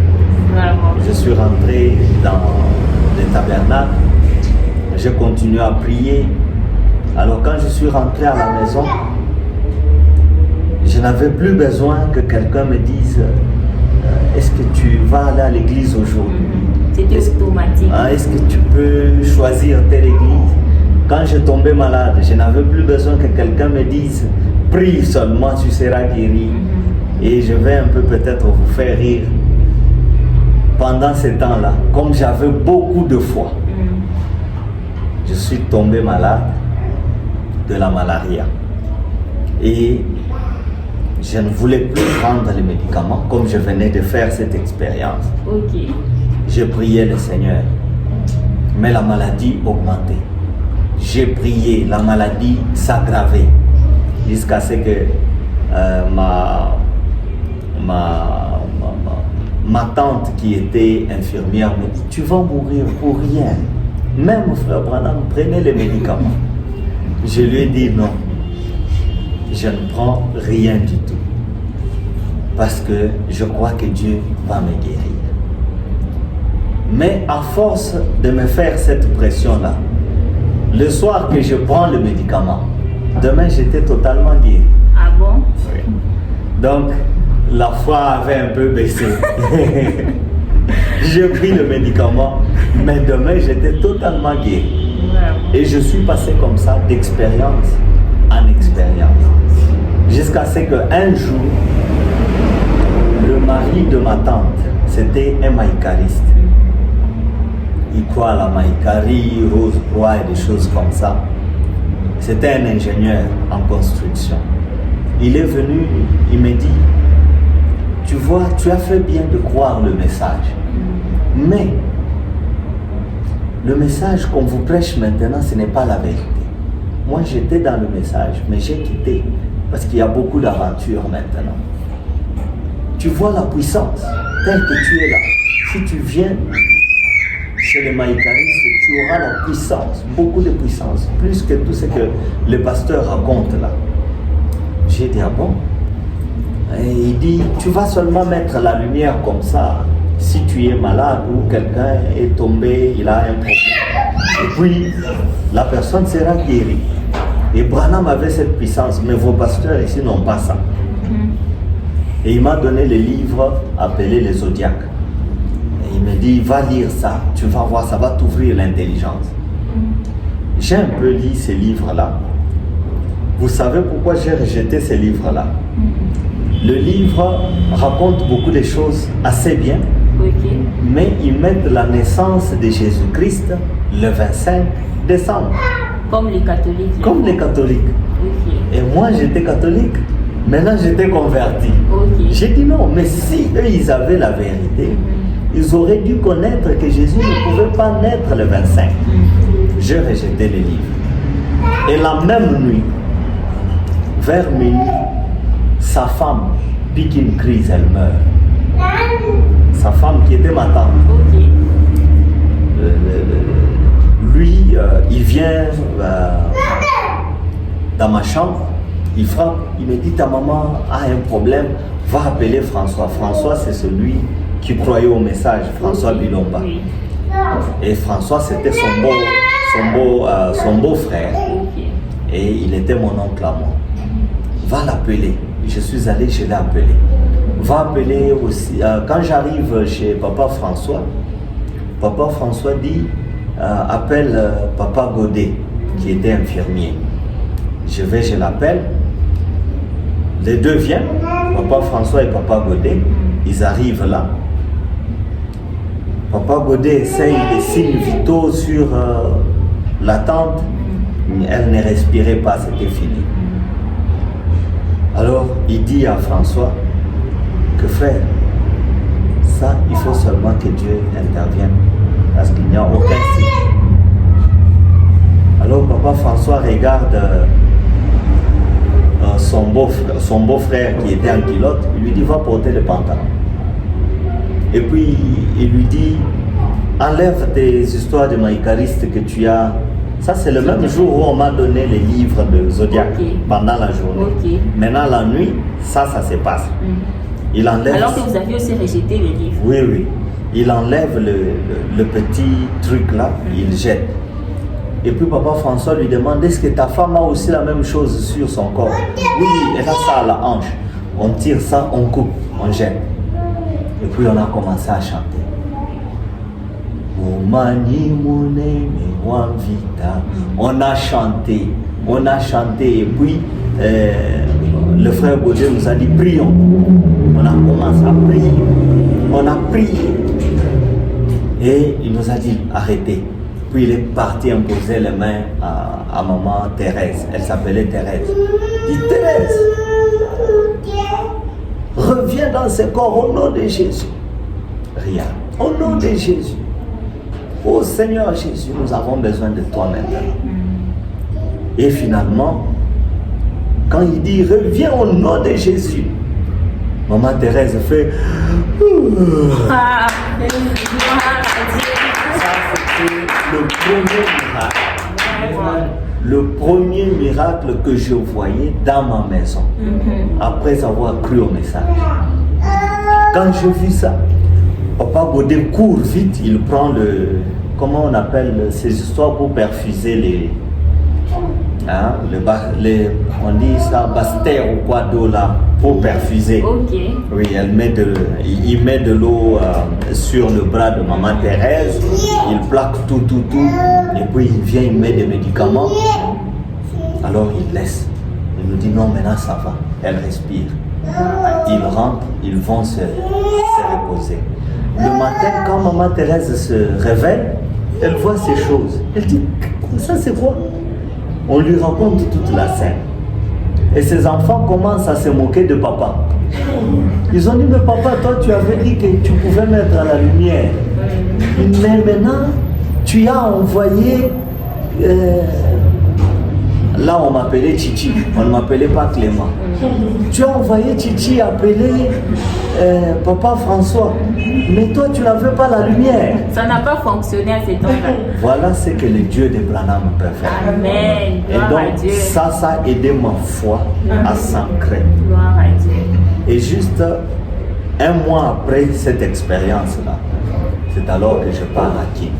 Speaker 3: Vraiment.
Speaker 4: Je suis rentré dans le tabernacle. J'ai continué à prier. Alors quand je suis rentré à la maison, je n'avais plus besoin que quelqu'un me dise est-ce que tu vas aller à l'église aujourd'hui?
Speaker 3: C'était automatique.
Speaker 4: Est-ce que tu peux choisir telle église? Quand je tombais malade, je n'avais plus besoin que quelqu'un me dise prie seulement, tu seras guéri. Et je vais un peu peut-être vous faire rire. Pendant ce temps-là, comme j'avais beaucoup de foi, je suis tombé malade de la malaria. Et je ne voulais plus prendre les médicaments comme je venais de faire cette expérience.
Speaker 3: Ok.
Speaker 4: Je priais le Seigneur, mais la maladie augmentait. J'ai prié, la maladie s'aggravait jusqu'à ce que ma tante qui était infirmière me dit, tu vas mourir pour rien. Même frère Branham, prenez les médicaments. Je lui ai dit non, je ne prends rien du tout. Parce que je crois que Dieu va me guérir. Mais à force de me faire cette pression-là, le soir que je prends le médicament, demain j'étais totalement guéri.
Speaker 3: Ah bon?
Speaker 4: Oui. Donc, la foi avait un peu baissé. J'ai pris le médicament, mais demain j'étais totalement guéri.
Speaker 3: Vraiment.
Speaker 4: Et je suis passé comme ça d'expérience en expérience. Jusqu'à ce qu'un jour, le mari de ma tante, c'était un maïkariste. Il croit à la maïkarie, rose-croix et des choses comme ça. C'était un ingénieur en construction. Il est venu, il me dit, tu vois, tu as fait bien de croire le message. Mais le message qu'on vous prêche maintenant, ce n'est pas la vérité. Moi, j'étais dans le message, mais j'ai quitté parce qu'il y a beaucoup d'aventures maintenant. Tu vois la puissance telle que tu es là. Si tu viens chez les maïkaristes, tu auras la puissance, beaucoup de puissance, plus que tout ce que le pasteur raconte là. J'ai dit, ah bon? Et il dit, tu vas seulement mettre la lumière comme ça, si tu es malade ou quelqu'un est tombé, il a un problème. Et puis, la personne sera guérie. Et Branham avait cette puissance, mais vos pasteurs ici n'ont pas ça. Et il m'a donné le livre appelé Les Zodiacs. Et il me dit, va lire ça, tu vas voir, ça va t'ouvrir l'intelligence. J'ai un peu lu ces livres-là. Vous savez pourquoi j'ai rejeté ces livres-là? Le livre raconte beaucoup de choses assez bien, mais ils mettent la naissance de Jésus-Christ le 25 décembre.
Speaker 3: Comme les catholiques.
Speaker 4: Comme les catholiques.
Speaker 3: Okay.
Speaker 4: Et moi, j'étais catholique. Maintenant, j'étais converti.
Speaker 3: Okay.
Speaker 4: J'ai dit non, mais si eux, ils avaient la vérité, ils auraient dû connaître que Jésus ne pouvait pas naître le 25. J'ai rejeté les livres. Et la même nuit, vers minuit, sa femme pique une crise, elle meurt. Sa femme qui était ma tante.
Speaker 3: Okay.
Speaker 4: Lui, il vient dans ma chambre, il frappe, il me dit ta maman a un problème, va appeler François. François, c'est celui qui croyait au message, François Bilomba.
Speaker 3: Oui.
Speaker 4: Et François, c'était son beau frère.
Speaker 3: Okay.
Speaker 4: Et il était mon oncle à moi. Va l'appeler. Je suis allé, je l'ai appelé. Va appeler aussi. Quand j'arrive chez Papa François dit appelle Papa Godet, qui était infirmier. Je l'appelle. Les deux viennent, Papa François et Papa Godet. Ils arrivent là. Papa Godet essaye des signes vitaux sur la tante. Elle ne respirait pas, c'était fini. Alors, il dit à François que frère, ça, il faut seulement que Dieu intervienne parce qu'il n'y a aucun signe. Alors, Papa François regarde son beau-frère qui était en culotte, il lui dit va porter le pantalon. Et puis, il lui dit enlève tes histoires de maïkaristes que tu as. Ça, c'est le même jour où on m'a donné les livres de Zodiac pendant la journée. Okay. Maintenant, la nuit, ça se passe. Il enlève...
Speaker 3: Alors que vous aviez aussi rejeté les livres.
Speaker 4: Oui, oui. Il enlève le petit truc là, il jette. Et puis Papa François lui demande, est-ce que ta femme a aussi la même chose sur son corps? Oui, elle a ça à la hanche. On tire ça, on coupe, on jette. Et puis on a commencé à chanter. On a chanté et puis le frère Godet nous a dit prions. On a commencé à prier, on a prié et il nous a dit arrêtez. Puis il est parti imposer les mains à maman Thérèse, elle s'appelait Thérèse. Il dit Thérèse, reviens dans ce corps au nom de Jésus. Rien, au nom de Jésus. Oh Seigneur Jésus, nous avons besoin de toi maintenant. Et finalement, quand il dit reviens au nom de Jésus, maman Thérèse fait ça, c'était le premier miracle que je voyais dans ma maison après avoir cru au message. Quand j'ai vu ça, Papa Godet court vite, il prend comment on appelle ces histoires pour perfuser les on dit ça, bastère ou quoi d'eau là, pour perfuser.
Speaker 3: Okay.
Speaker 4: Oui, il met de l'eau sur le bras de maman Thérèse, il plaque tout, et puis il vient, il met des médicaments. Alors il laisse, il nous dit non, maintenant ça va, elle respire. Ils rentrent, ils vont se reposer. Le matin, quand maman Thérèse se réveille, elle voit ces choses. Elle dit, ça c'est quoi? On lui raconte toute la scène. Et ses enfants commencent à se moquer de papa. Ils ont dit, mais papa, toi tu avais dit que tu pouvais mettre à la lumière. Mais maintenant, tu as envoyé... Là, on m'appelait Chichi, on ne m'appelait pas Clément. Tu as envoyé Chichi appeler Papa François, mais toi, tu n'avais pas la lumière.
Speaker 3: Ça n'a pas fonctionné à cet temps-là.
Speaker 4: Voilà ce que le Dieu de Branham peut faire.
Speaker 3: Amen.
Speaker 4: Et
Speaker 3: Gloire à
Speaker 4: donc,
Speaker 3: Dieu.
Speaker 4: ça a aidé ma foi à s'ancrer.
Speaker 3: Gloire à Dieu.
Speaker 4: Et juste un mois après cette expérience-là, c'est alors que je pars à Kin.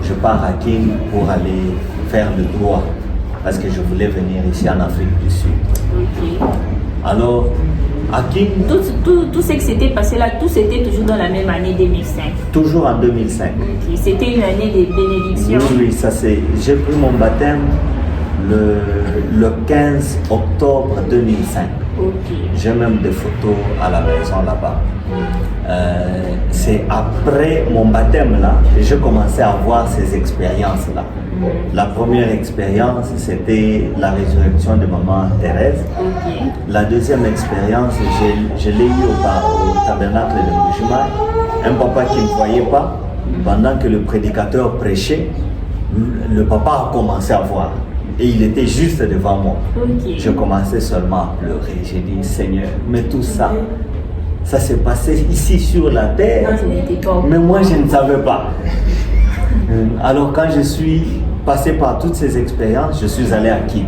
Speaker 4: Je pars à Kin pour aller faire le droit, parce que je voulais venir ici en Afrique du Sud.
Speaker 3: Ok.
Speaker 4: Alors, à Kin,
Speaker 3: Tout ce qui s'était passé là, tout c'était toujours dans la même année 2005.
Speaker 4: toujours en 2005.
Speaker 3: Ok. C'était une année de bénédiction.
Speaker 4: Oui, ça c'est. J'ai pris mon baptême le 15 octobre 2005.
Speaker 3: Ok.
Speaker 4: J'ai même des photos à la maison là-bas. C'est après mon baptême là que j'ai commencé à avoir ces expériences-là. La première expérience, c'était la résurrection de maman Thérèse.
Speaker 3: Ok.
Speaker 4: La deuxième expérience, je l'ai eu au tabernacle de Mbujimayi. Un papa qui ne voyait pas, pendant que le prédicateur prêchait, le papa a commencé à voir. Et il était juste devant moi.
Speaker 3: Ok.
Speaker 4: Je commençais seulement à pleurer. J'ai dit, Seigneur, mais tout ça, ça s'est passé ici sur la terre.
Speaker 3: Non, je n'étais pas au
Speaker 4: Mais moi, je ne savais pas. Alors, quand je suis passé par toutes ces expériences, je suis allé à Kin.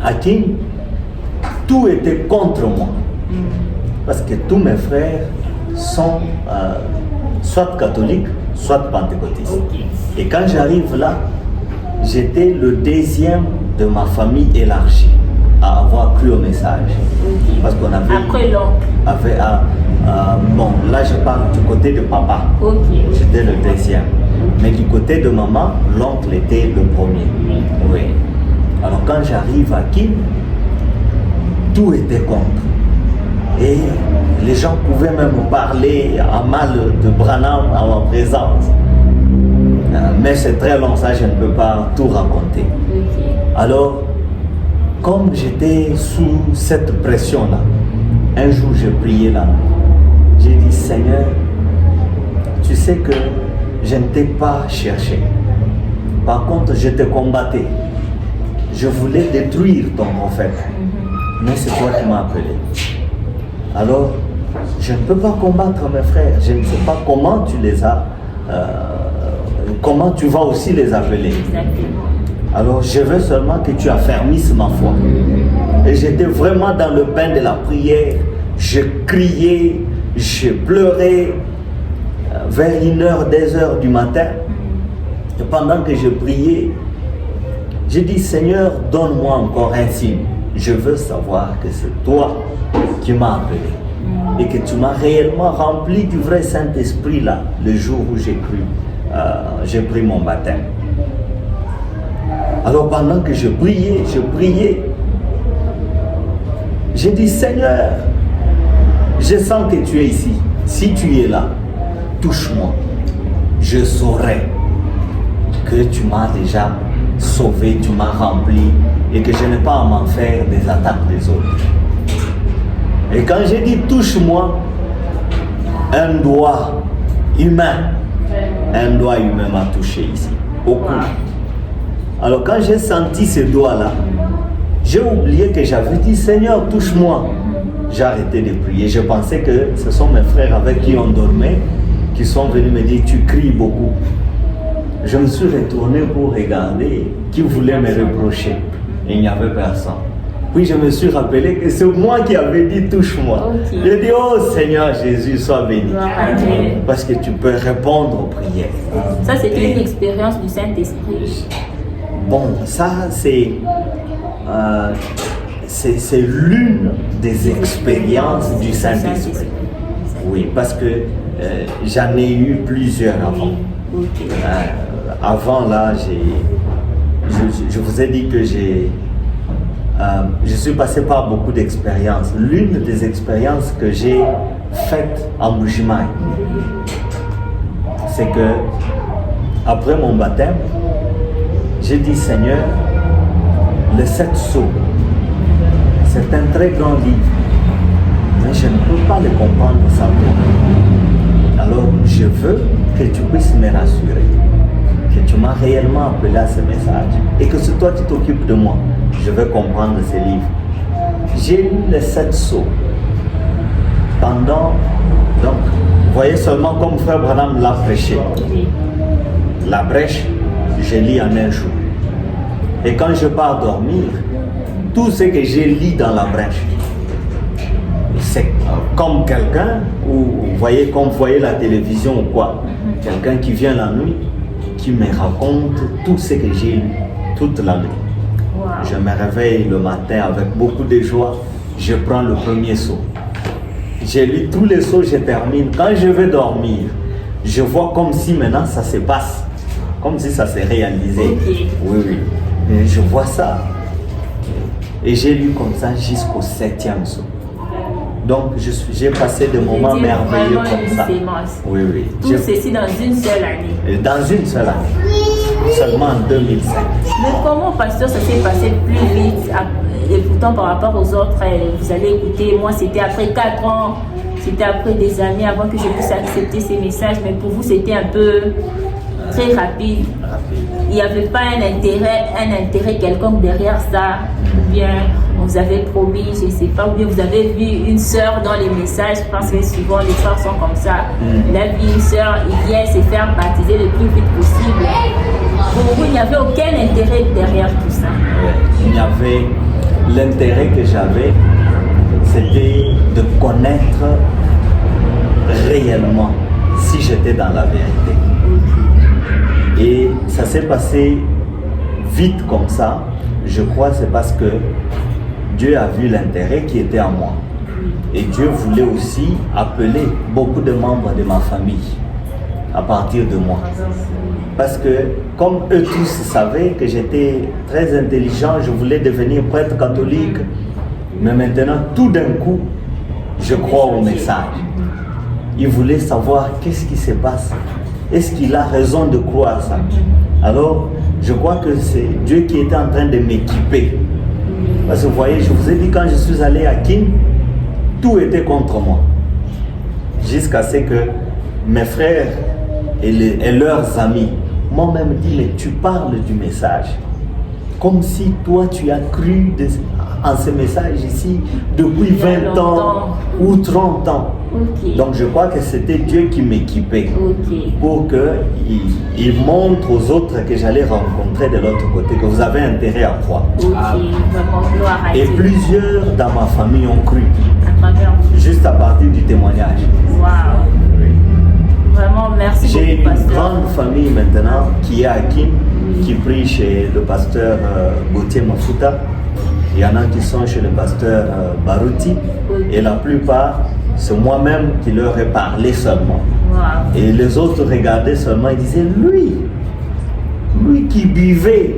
Speaker 4: À Kin, tout était contre moi. Parce que tous mes frères sont soit catholiques, soit pentecôtistes.
Speaker 3: Ok.
Speaker 4: Et quand j'arrive là, j'étais le deuxième de ma famille élargie à avoir cru au message.
Speaker 3: Ok.
Speaker 4: Parce qu'on avait...
Speaker 3: Après l'oncle.
Speaker 4: bon, là je parle du côté de papa.
Speaker 3: Ok.
Speaker 4: J'étais le deuxième. Mais du côté de maman, l'oncle était le premier. Oui. Alors quand j'arrive à Kin, tout était contre. Et les gens pouvaient même parler en mal de Branham en ma présence. Mais c'est très long, ça je ne peux pas tout raconter.
Speaker 3: Ok.
Speaker 4: Alors, comme j'étais sous cette pression-là, un jour j'ai prié là, j'ai dit, Seigneur, tu sais que je ne t'ai pas cherché. Par contre, je te combattais. Je voulais détruire ton prophète. Mais c'est toi qui m'as appelé. Alors, je ne peux pas combattre mes frères. Je ne sais pas comment tu les as... comment tu vas aussi les appeler.
Speaker 3: Exactement.
Speaker 4: Alors, je veux seulement que tu affermisses ma foi. Et j'étais vraiment dans le bain de la prière. Je criais, je pleurais vers 1h, 2h du matin. Et pendant que je priais, j'ai dit, Seigneur, donne-moi encore un signe. Je veux savoir que c'est toi qui m'as appelé. Et que tu m'as réellement rempli du vrai Saint-Esprit là, le jour où j'ai pris mon baptême. Alors pendant que je priais, j'ai dit, Seigneur, je sens que tu es ici. Si tu es là, touche-moi. Je saurai que tu m'as déjà sauvé, tu m'as rempli et que je n'ai pas à m'en faire des attaques des autres. Et quand j'ai dit touche-moi, un doigt humain m'a touché ici, au cou. Alors quand j'ai senti ce doigt-là, j'ai oublié que j'avais dit Seigneur, touche-moi. J'ai arrêté de prier. Je pensais que ce sont mes frères avec qui on dormait qui sont venus me dire tu cries beaucoup. Je me suis retourné pour regarder qui voulait me reprocher. Et il n'y avait personne. Puis je me suis rappelé que c'est moi qui avais dit touche-moi.
Speaker 3: Okay.
Speaker 4: J'ai dit oh Seigneur Jésus, sois béni.
Speaker 3: Okay.
Speaker 4: Parce que tu peux répondre aux prières.
Speaker 3: Ça c'était une expérience du Saint-Esprit.
Speaker 4: Bon, ça c'est l'une des expériences du Saint-Esprit. Oui, parce que j'en ai eu plusieurs avant.
Speaker 3: Okay.
Speaker 4: Avant là, je vous ai dit que je suis passé par beaucoup d'expériences. L'une des expériences que j'ai faites en Mbujimayi, c'est que après mon baptême, J'ai dit, Seigneur, les 7 sceaux, c'est un très grand livre, mais je ne peux pas le comprendre sans toi. Alors, je veux que tu puisses me rassurer que tu m'as réellement appelé à ce message et que c'est toi qui t'occupes de moi. Je veux comprendre ces livres. J'ai lu les 7 sceaux pendant, donc, vous voyez seulement comme Frère Branham l'a prêché. La brèche, je lis en un jour. Et quand je pars dormir, tout ce que j'ai lu dans la brèche, c'est comme quelqu'un, ou vous voyez, comme vous voyez la télévision ou quoi, quelqu'un qui vient la nuit, qui me raconte tout ce que j'ai lu toute la nuit.
Speaker 3: Wow.
Speaker 4: Je me réveille le matin avec beaucoup de joie, je prends le premier sceau. J'ai lu tous les sceaux, je termine. Quand je vais dormir, je vois comme si maintenant ça se passe, comme si ça s'est réalisé.
Speaker 3: Okay.
Speaker 4: Oui, oui. Et je vois ça. Et j'ai lu comme ça jusqu'au 7e sceau. Donc j'ai passé des moments merveilleux comme ça. Oui, oui.
Speaker 3: Tout ceci dans une seule année.
Speaker 4: Dans une seule année. Seulement en 2005.
Speaker 3: Mais comment, pasteur, ça s'est passé plus vite? Et pourtant, par rapport aux autres, vous allez écouter, moi c'était après 4 ans, c'était après des années avant que je puisse accepter ces messages, mais pour vous c'était un peu très rapide. Il n'y avait pas un intérêt quelconque derrière ça, ou bien on vous avait promis, je ne sais pas, ou bien vous avez vu une sœur dans les messages, parce que souvent les sœurs sont comme ça. Il a vu une sœur, il vient se faire baptiser le plus vite possible. Pour vous, il n'y avait aucun intérêt derrière tout ça.
Speaker 4: Il y avait l'intérêt que j'avais, c'était de connaître réellement si j'étais dans la vérité. Et ça s'est passé vite comme ça. Je crois que c'est parce que Dieu a vu l'intérêt qui était en moi. Et Dieu voulait aussi appeler beaucoup de membres de ma famille à partir de moi. Parce que comme eux tous savaient que j'étais très intelligent, je voulais devenir prêtre catholique. Mais maintenant, tout d'un coup, je crois au message. Ils voulaient savoir qu'est-ce qui se passe. Est-ce qu'il a raison de croire ça? Alors, je crois que c'est Dieu qui était en train de m'équiper. Parce que vous voyez, je vous ai dit, quand je suis allé à Kin, tout était contre moi. Jusqu'à ce que mes frères et leurs amis m'ont même dit, mais tu parles du message. Comme si toi, tu as cru en ce message ici depuis 20 ans ou 30 ans.
Speaker 3: Okay.
Speaker 4: Donc je crois que c'était Dieu qui m'équipait pour qu'il montre aux autres que j'allais rencontrer de l'autre côté, que vous avez intérêt à croire. Et plusieurs dans ma famille ont cru, juste à partir du témoignage.
Speaker 3: Wow.
Speaker 4: Oui.
Speaker 3: Vraiment, merci beaucoup.
Speaker 4: J'ai une grande famille maintenant qui est à Kim, qui prie chez le pasteur Gauthier Mafuta. Il y en a qui sont chez le pasteur Baruti. Et la plupart, c'est moi-même qui leur ai parlé seulement.
Speaker 3: Wow.
Speaker 4: Et les autres regardaient seulement et disaient, lui qui buvait,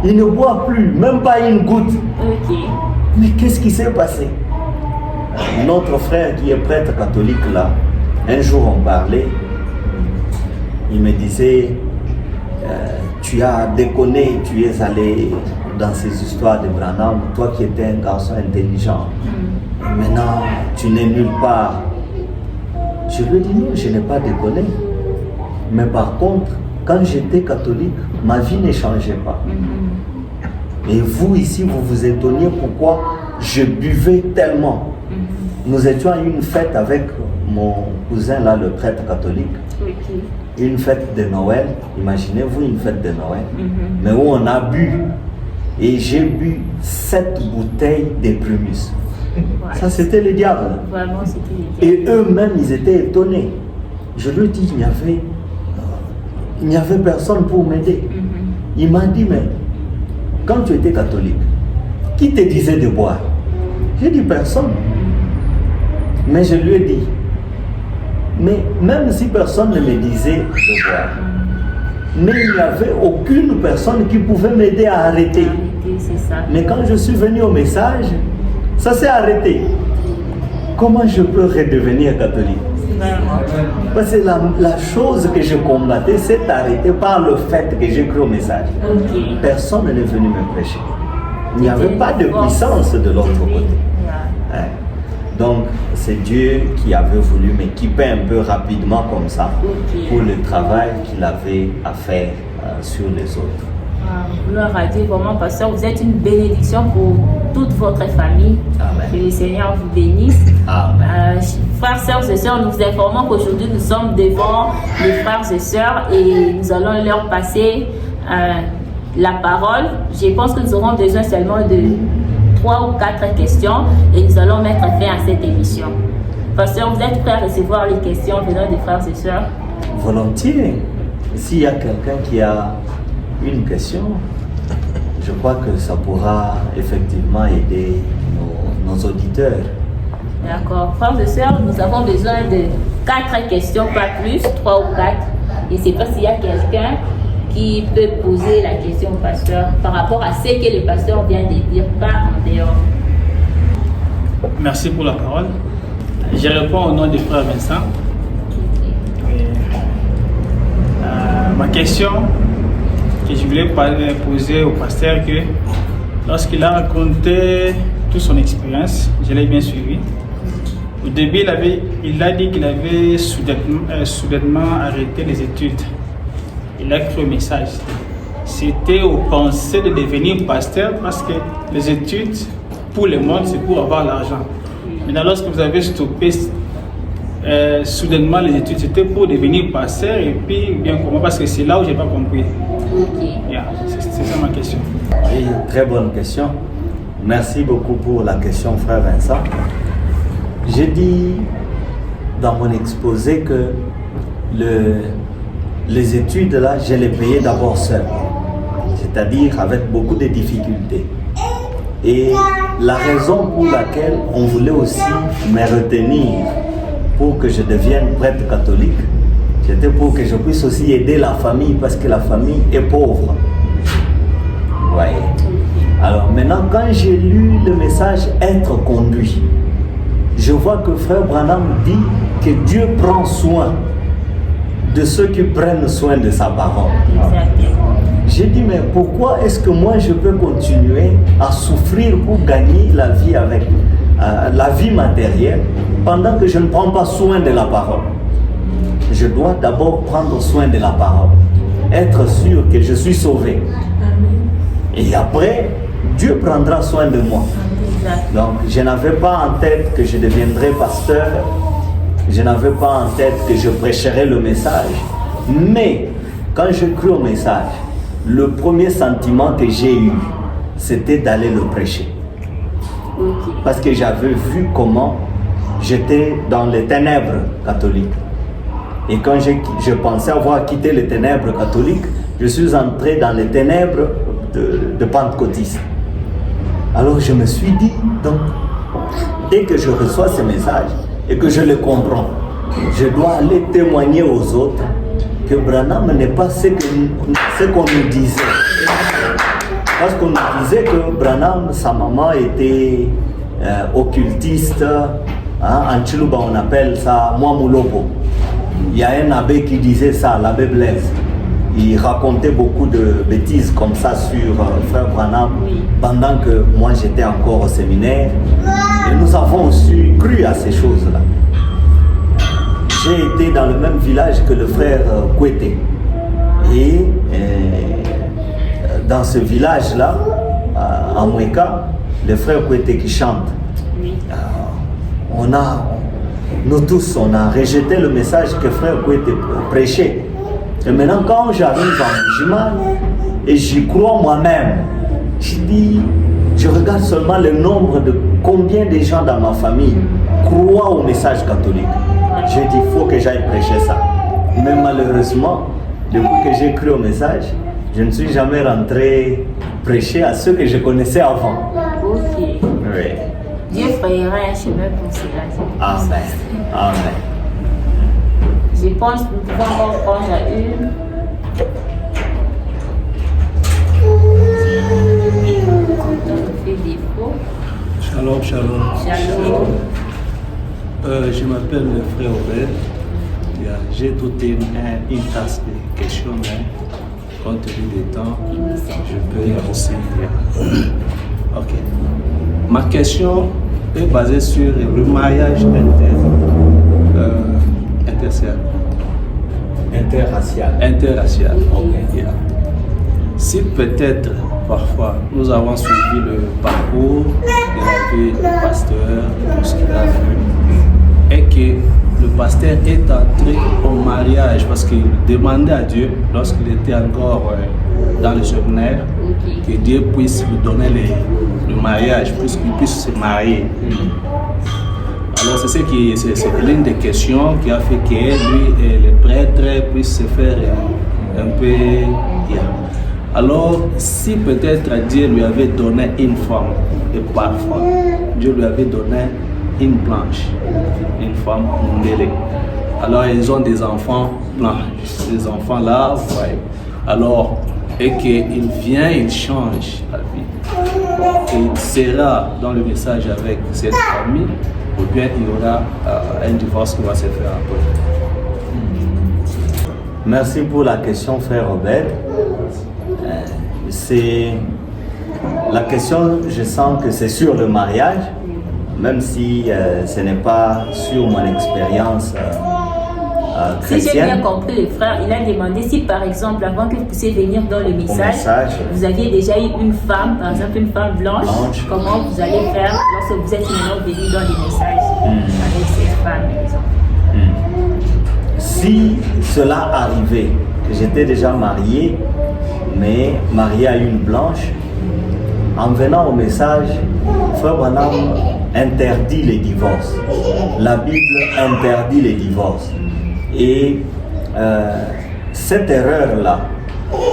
Speaker 4: il ne boit plus, même pas une goutte. Mais qu'est-ce qui s'est passé? Notre frère qui est prêtre catholique là, un jour on parlait, il me disait, tu as déconné, tu es allé dans ces histoires de Branham, toi qui étais un garçon intelligent. Maintenant, tu n'es nulle part. Je lui ai dit non, je n'ai pas déconné. Mais par contre, quand j'étais catholique, ma vie ne changeait pas. Et vous ici, vous vous étonniez pourquoi je buvais tellement. Nous étions à une fête avec mon cousin là, le prêtre catholique. Une fête de Noël, imaginez-vous une fête de Noël, mais où on a bu. Et j'ai bu 7 bouteilles de Primus. Ça, c'était le diable.
Speaker 3: Vraiment, c'était le diable.
Speaker 4: Et eux-mêmes, ils étaient étonnés. Je lui ai dit, il n'y avait personne pour m'aider. Il m'a dit, mais quand tu étais catholique, qui te disait de boire? J'ai dit, personne. Mais je lui ai dit, mais même si personne ne me disait de boire, mais il n'y avait aucune personne qui pouvait m'aider à arrêter.
Speaker 3: C'est ça.
Speaker 4: Mais quand je suis venu au message, ça s'est arrêté. Comment je peux redevenir catholique? Parce que la chose que je combattais s'est arrêtée par le fait que j'ai cru au message.
Speaker 3: Ok.
Speaker 4: Personne n'est venu me prêcher. Il n'y avait
Speaker 3: C'était
Speaker 4: pas de
Speaker 3: fort.
Speaker 4: puissance de l'autre côté.
Speaker 3: Ouais.
Speaker 4: Hein. Donc, c'est Dieu qui avait voulu m'équiper un peu rapidement comme ça
Speaker 3: Ok.
Speaker 4: pour le travail qu'il avait à faire sur les autres.
Speaker 3: Gloire à Dieu, vraiment, pasteur, vous êtes une bénédiction pour toute votre famille.
Speaker 4: Amen.
Speaker 3: Que le Seigneur vous bénisse.
Speaker 4: Amen.
Speaker 3: Frères, sœurs et sœurs, nous vous informons qu'aujourd'hui nous sommes devant les frères et sœurs et nous allons leur passer la parole. Je pense que nous aurons besoin seulement de 3 ou 4 questions et nous allons mettre fin à cette émission. Pasteur, vous êtes prêts à recevoir les questions venant des frères et sœurs?
Speaker 4: Volontiers. S'il y a quelqu'un qui a une question, je crois que ça pourra effectivement aider nos auditeurs.
Speaker 3: D'accord. Frères et sœurs, nous avons besoin de 4 questions, pas plus, 3 ou 4. Et c'est pas s'il y a quelqu'un qui peut poser la question au pasteur par rapport à ce que le pasteur vient de dire, pas en dehors.
Speaker 5: Merci pour la parole. Je réponds au nom du frère Vincent. Ma question que je voulais poser au pasteur, que lorsqu'il a raconté toute son expérience, je l'ai bien suivi. Au début, il a dit qu'il avait soudainement arrêté les études. Il a cru au message. C'était aux pensées de devenir pasteur parce que les études, pour le monde, c'est pour avoir l'argent. Maintenant, lorsque vous avez stoppé soudainement les études, c'était pour devenir pasteur et puis bien comment? Parce que c'est là où je n'ai pas compris. Yeah, c'est ça ma question.
Speaker 4: Oui, très bonne question. Merci beaucoup pour la question, frère Vincent. J'ai dit dans mon exposé que les études, là, je les payais d'abord seul, c'est-à-dire avec beaucoup de difficultés. Et la raison pour laquelle on voulait aussi me retenir pour que je devienne prêtre catholique, c'était pour que je puisse aussi aider la famille, parce que la famille est pauvre. Vous voyez. Alors maintenant, quand j'ai lu le message « Être conduit », je vois que frère Branham dit que Dieu prend soin de ceux qui prennent soin de sa parole.
Speaker 3: Exactement.
Speaker 4: J'ai dit, mais pourquoi est-ce que moi je peux continuer à souffrir pour gagner la vie avec la vie matérielle pendant que je ne prends pas soin de la parole? Je dois d'abord prendre soin de la parole, être sûr que je suis sauvé. Et après, Dieu prendra soin de moi. Donc, je n'avais pas en tête que je deviendrais pasteur, je n'avais pas en tête que je prêcherais le message, mais quand je cru au message, le premier sentiment que j'ai eu, c'était d'aller le prêcher. Parce que j'avais vu comment j'étais dans les ténèbres catholiques. Et quand je pensais avoir quitté les ténèbres catholiques, je suis entré dans les ténèbres de pentecôtisme. Alors je me suis dit, donc, dès que je reçois ce message et que je le comprends, je dois aller témoigner aux autres que Branham n'est pas ce qu'on nous disait. Parce qu'on nous disait que Branham, sa maman était occultiste. En Chiluba, on appelle ça Mwamulobo. Il y a un abbé qui disait ça, l'abbé Blaise. Il racontait beaucoup de bêtises comme ça sur frère Branham pendant que moi j'étais encore au séminaire. Et nous avons aussi cru à ces choses-là. J'ai été dans le même village que le frère Kouete. Et dans ce village-là, à Mweka, le frère Kouete qui chante, nous tous, on a rejeté le message que frère Kouete prêchait. Et maintenant, quand j'arrive en Bujiman et j'y crois moi-même, je regarde seulement le nombre de combien de gens dans ma famille croient au message catholique. J'ai dit, il faut que j'aille prêcher ça. Mais malheureusement, depuis que j'ai cru au message, je ne suis jamais rentré prêcher à ceux que je connaissais avant.
Speaker 3: Ok.
Speaker 4: Oui.
Speaker 3: Dieu frayera un chemin pour cela.
Speaker 4: Amen. Amen.
Speaker 3: Je pense que nous pouvons en prendre une.
Speaker 6: Shalom, shalom.
Speaker 3: Shalom.
Speaker 6: Je m'appelle le frère Obed. J'ai toute une tasse de questions, mais compte tenu du temps, je peux aussi. Ok. Ma question est basée sur le mariage interracial. Okay. Yeah. Si peut-être parfois nous avons suivi le parcours de la vie du pasteur, tout ce qu'il a fait, et que le pasteur est entré au mariage parce qu'il demandait à Dieu, lorsqu'il était encore dans le séminaire, que Dieu puisse lui donner le mariage, pour qu'il puisse se marier. Alors c'est l'une des questions qui a fait que lui et les prêtres puissent se faire un peu bien. Alors si peut-être Dieu lui avait donné une femme, et parfois Dieu lui avait donné une blanche, une femme mondélée. Alors ils ont des enfants blancs, ces enfants-là, ouais. Alors, et qu'il vient, il change la vie. Et il sera dans le message avec cette famille, ou bien il y aura un divorce qui va se faire après.
Speaker 4: Merci pour la question, frère Robert. C'est la question, je sens que c'est sur le mariage, même si ce n'est pas sur mon expérience chrétienne.
Speaker 3: Si j'ai bien compris, le frère, il a demandé si par exemple, avant que vous puissiez venir dans le message, vous aviez déjà eu une femme, par exemple une femme blanche, comment vous allez faire lorsque vous êtes maintenant venu dans le message avec cette femme, par exemple.
Speaker 4: Si cela arrivait, que j'étais déjà marié, mais marié à une blanche, en venant au message, Frère Branham interdit les divorces. La Bible interdit les divorces. Et cette erreur-là,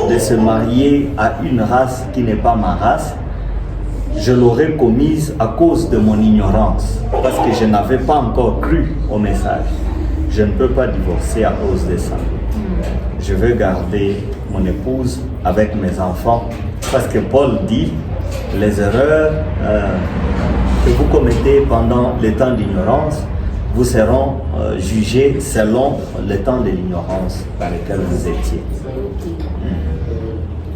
Speaker 4: de se marier à une race qui n'est pas ma race, je l'aurais commise à cause de mon ignorance, parce que je n'avais pas encore cru au message. Je ne peux pas divorcer à cause de ça. Je veux garder mon épouse avec mes enfants, parce que Paul dit, les erreurs que vous commettez pendant les temps d'ignorance, vous seront jugés selon le temps de l'ignorance dans lequel vous étiez.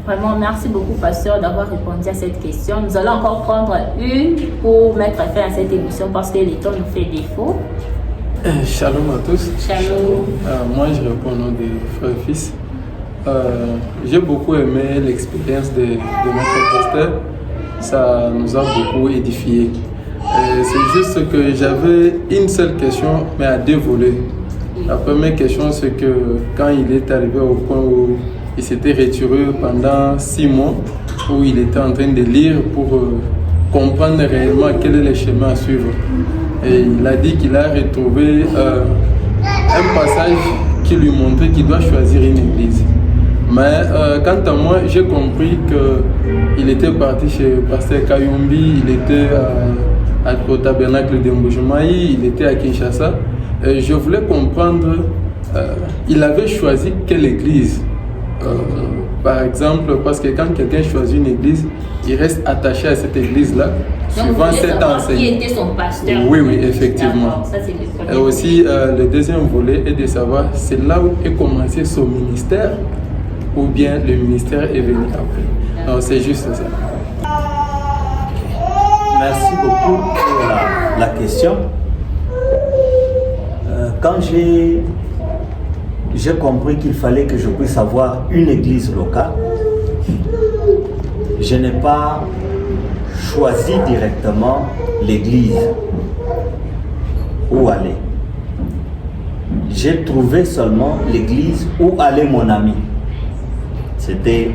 Speaker 3: Vraiment, merci beaucoup, pasteur, d'avoir répondu à cette question. Nous allons encore prendre une pour mettre fin à cette émission parce que le temps nous fait défaut.
Speaker 7: Shalom à tous.
Speaker 3: Shalom.
Speaker 7: Moi, je réponds au nom des frères et fils. J'ai beaucoup aimé l'expérience de notre pasteur. Ça nous a beaucoup édifié. C'est juste que j'avais une seule question, mais à deux volets. La première question, c'est que quand il est arrivé au point où il s'était retiré pendant 6 mois, où il était en train de lire pour comprendre réellement quel est le chemin à suivre. Et il a dit qu'il a retrouvé un passage qui lui montrait qu'il doit choisir une église. Mais quant à moi, j'ai compris qu'il était parti chez Pasteur Kayumbi, il était au tabernacle de Mbujimayi, il était à Kinshasa. Et je voulais comprendre, il avait choisi quelle église. Par exemple, parce que quand quelqu'un choisit une église, il reste attaché à cette église-là, suivant cet enseignement.
Speaker 3: Qui était son pasteur?
Speaker 7: Oui, effectivement.
Speaker 3: Ça,
Speaker 7: et aussi, le deuxième volet est de savoir, c'est là où est commencé son ministère, ou bien le ministère est venu après. Donc, c'est juste ça.
Speaker 4: Merci beaucoup pour la question. Quand j'ai compris qu'il fallait que je puisse avoir une église locale, je n'ai pas choisi directement l'église où aller. J'ai trouvé seulement l'église où allait mon ami. C'était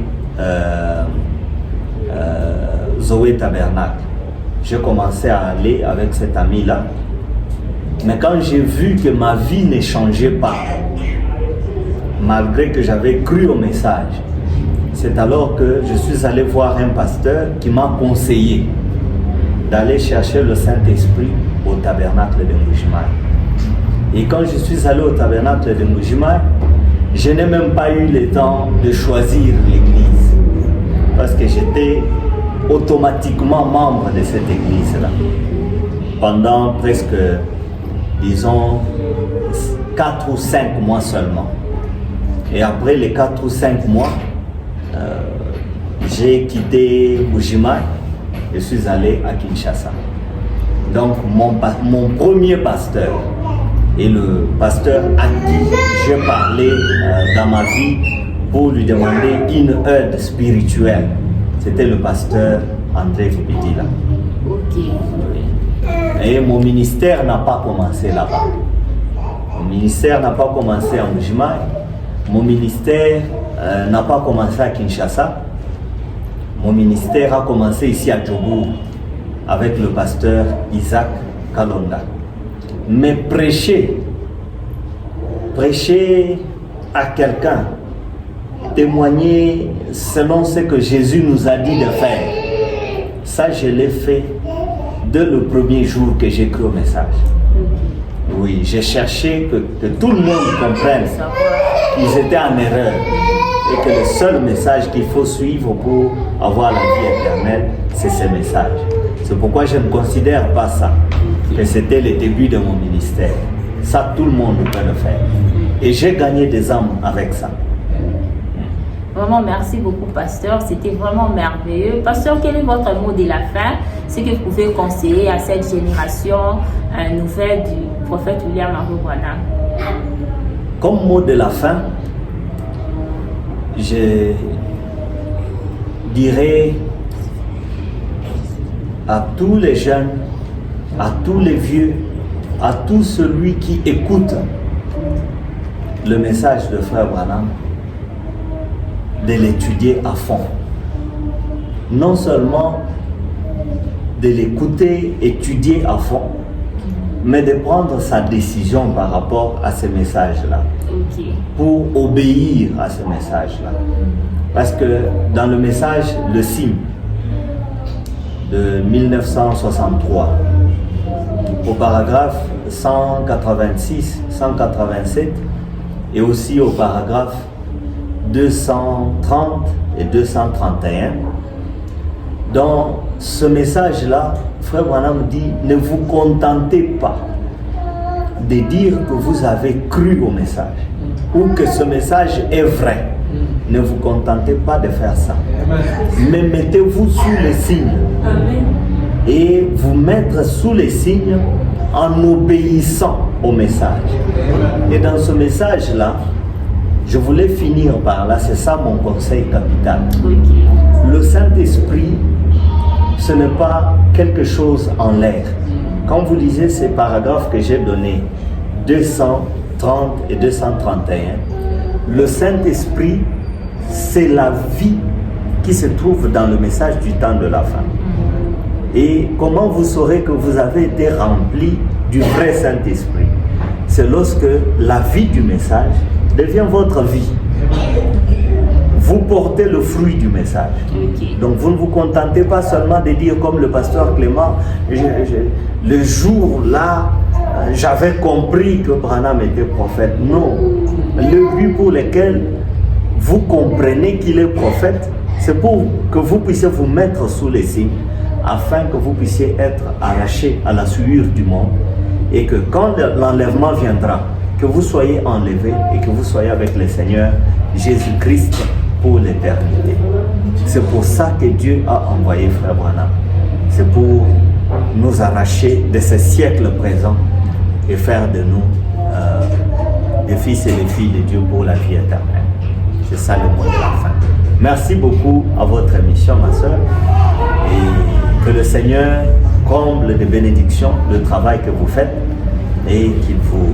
Speaker 4: Zoé Tabernacle. J'ai commencé à aller avec cet ami-là. Mais quand j'ai vu que ma vie ne changeait pas, malgré que j'avais cru au message, c'est alors que je suis allé voir un pasteur qui m'a conseillé d'aller chercher le Saint-Esprit au tabernacle de Mbujimayi. Et quand je suis allé au tabernacle de Mbujimayi, je n'ai même pas eu le temps de choisir l'église, parce que j'étais automatiquement membre de cette église-là. Pendant presque, disons, 4 ou 5 mois seulement. Et après les 4 ou 5 mois, j'ai quitté Bujimaï et suis allé à Kinshasa. Donc mon premier pasteur et le pasteur à qui j'ai parlé dans ma vie pour lui demander une aide spirituelle, c'était le pasteur André Fibidila.
Speaker 3: Ok.
Speaker 4: Et mon ministère n'a pas commencé là-bas. Mon ministère n'a pas commencé en Bujimaï. Mon ministère n'a pas commencé à Kinshasa. Mon ministère a commencé ici à Djobourg avec le pasteur Isaac Kalonda. Mais prêcher à quelqu'un, témoigner selon ce que Jésus nous a dit de faire, ça je l'ai fait dès le premier jour que j'ai cru au message. Oui, j'ai cherché que tout le monde comprenne qu'ils étaient en erreur et que le seul message qu'il faut suivre pour avoir la vie éternelle, c'est ce message. C'est pourquoi je ne considère pas ça, que c'était le début de mon ministère. Ça, tout le monde peut le faire. Et j'ai gagné des âmes avec ça.
Speaker 3: Vraiment, merci beaucoup, pasteur. C'était vraiment merveilleux. Pasteur, quel est votre mot de la fin? Ce que vous pouvez conseiller à cette génération nouvelle du prophète William Mario Branham?
Speaker 4: Comme mot de la fin, je dirais à tous les jeunes, à tous les vieux, à tout celui qui écoute le message de Frère Branham, de l'étudier à fond. Non seulement de l'écouter, étudier à fond, mais de prendre sa décision par rapport à ce message-là, pour obéir à ce message-là. Parce que dans le message, le signe de 1963, au paragraphe 186, 187, et aussi au paragraphe 230 et 231, dans ce message-là, Frère Branham dit, ne vous contentez pas de dire que vous avez cru au message ou que ce message est vrai. Ne vous contentez pas de faire ça. Mais mettez-vous sous les signes. Et vous mettre sous les signes en obéissant au message. Et dans ce message-là, je voulais finir par là, c'est ça mon conseil capital. Le Saint-Esprit, ce n'est pas quelque chose en l'air. Quand vous lisez ces paragraphes que j'ai donnés, 230 et 231, le Saint-Esprit, c'est la vie qui se trouve dans le message du temps de la fin. Et comment vous saurez que vous avez été rempli du vrai Saint-Esprit? C'est lorsque la vie du message devient votre vie. Vous portez le fruit du message. Donc vous ne vous contentez pas seulement de dire comme le pasteur Clément, le jour là, j'avais compris que Branham était prophète. Non. Le but pour lequel vous comprenez qu'il est prophète, c'est pour que vous puissiez vous mettre sous les signes, afin que vous puissiez être arrachés à la souillure du monde, et que quand l'enlèvement viendra, que vous soyez enlevés et que vous soyez avec le Seigneur Jésus-Christ pour l'éternité. C'est pour ça que Dieu a envoyé Frère Branham. C'est pour nous arracher de ce siècle présent et faire de nous des fils et des filles de Dieu pour la vie éternelle. C'est ça le mot de la fin. Merci beaucoup à votre émission, ma soeur, et que le Seigneur comble de bénédictions le travail que vous faites et qu'il vous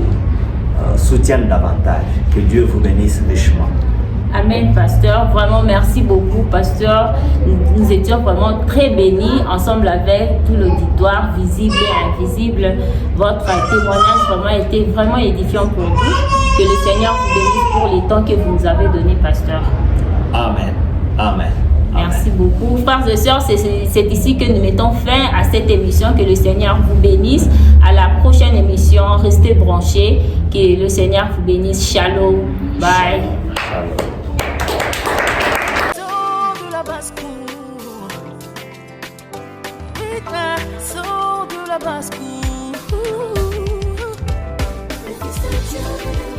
Speaker 4: soutienne davantage. Que Dieu vous bénisse richement.
Speaker 3: Amen, pasteur. Vraiment, merci beaucoup, pasteur. Nous étions vraiment très bénis ensemble avec tout l'auditoire, visible et invisible. Votre témoignage vraiment était vraiment édifiant pour nous. Que le Seigneur vous bénisse pour les temps que vous nous avez donnés, pasteur.
Speaker 4: Amen. Amen.
Speaker 3: Merci beaucoup. Frères et sœurs, c'est ici que nous mettons fin à cette émission. Que le Seigneur vous bénisse. À la prochaine émission, restez branchés. Que le Seigneur vous bénisse. Shalom. Bye.
Speaker 4: Shalom.
Speaker 2: Sors de la basse-cour.
Speaker 8: to join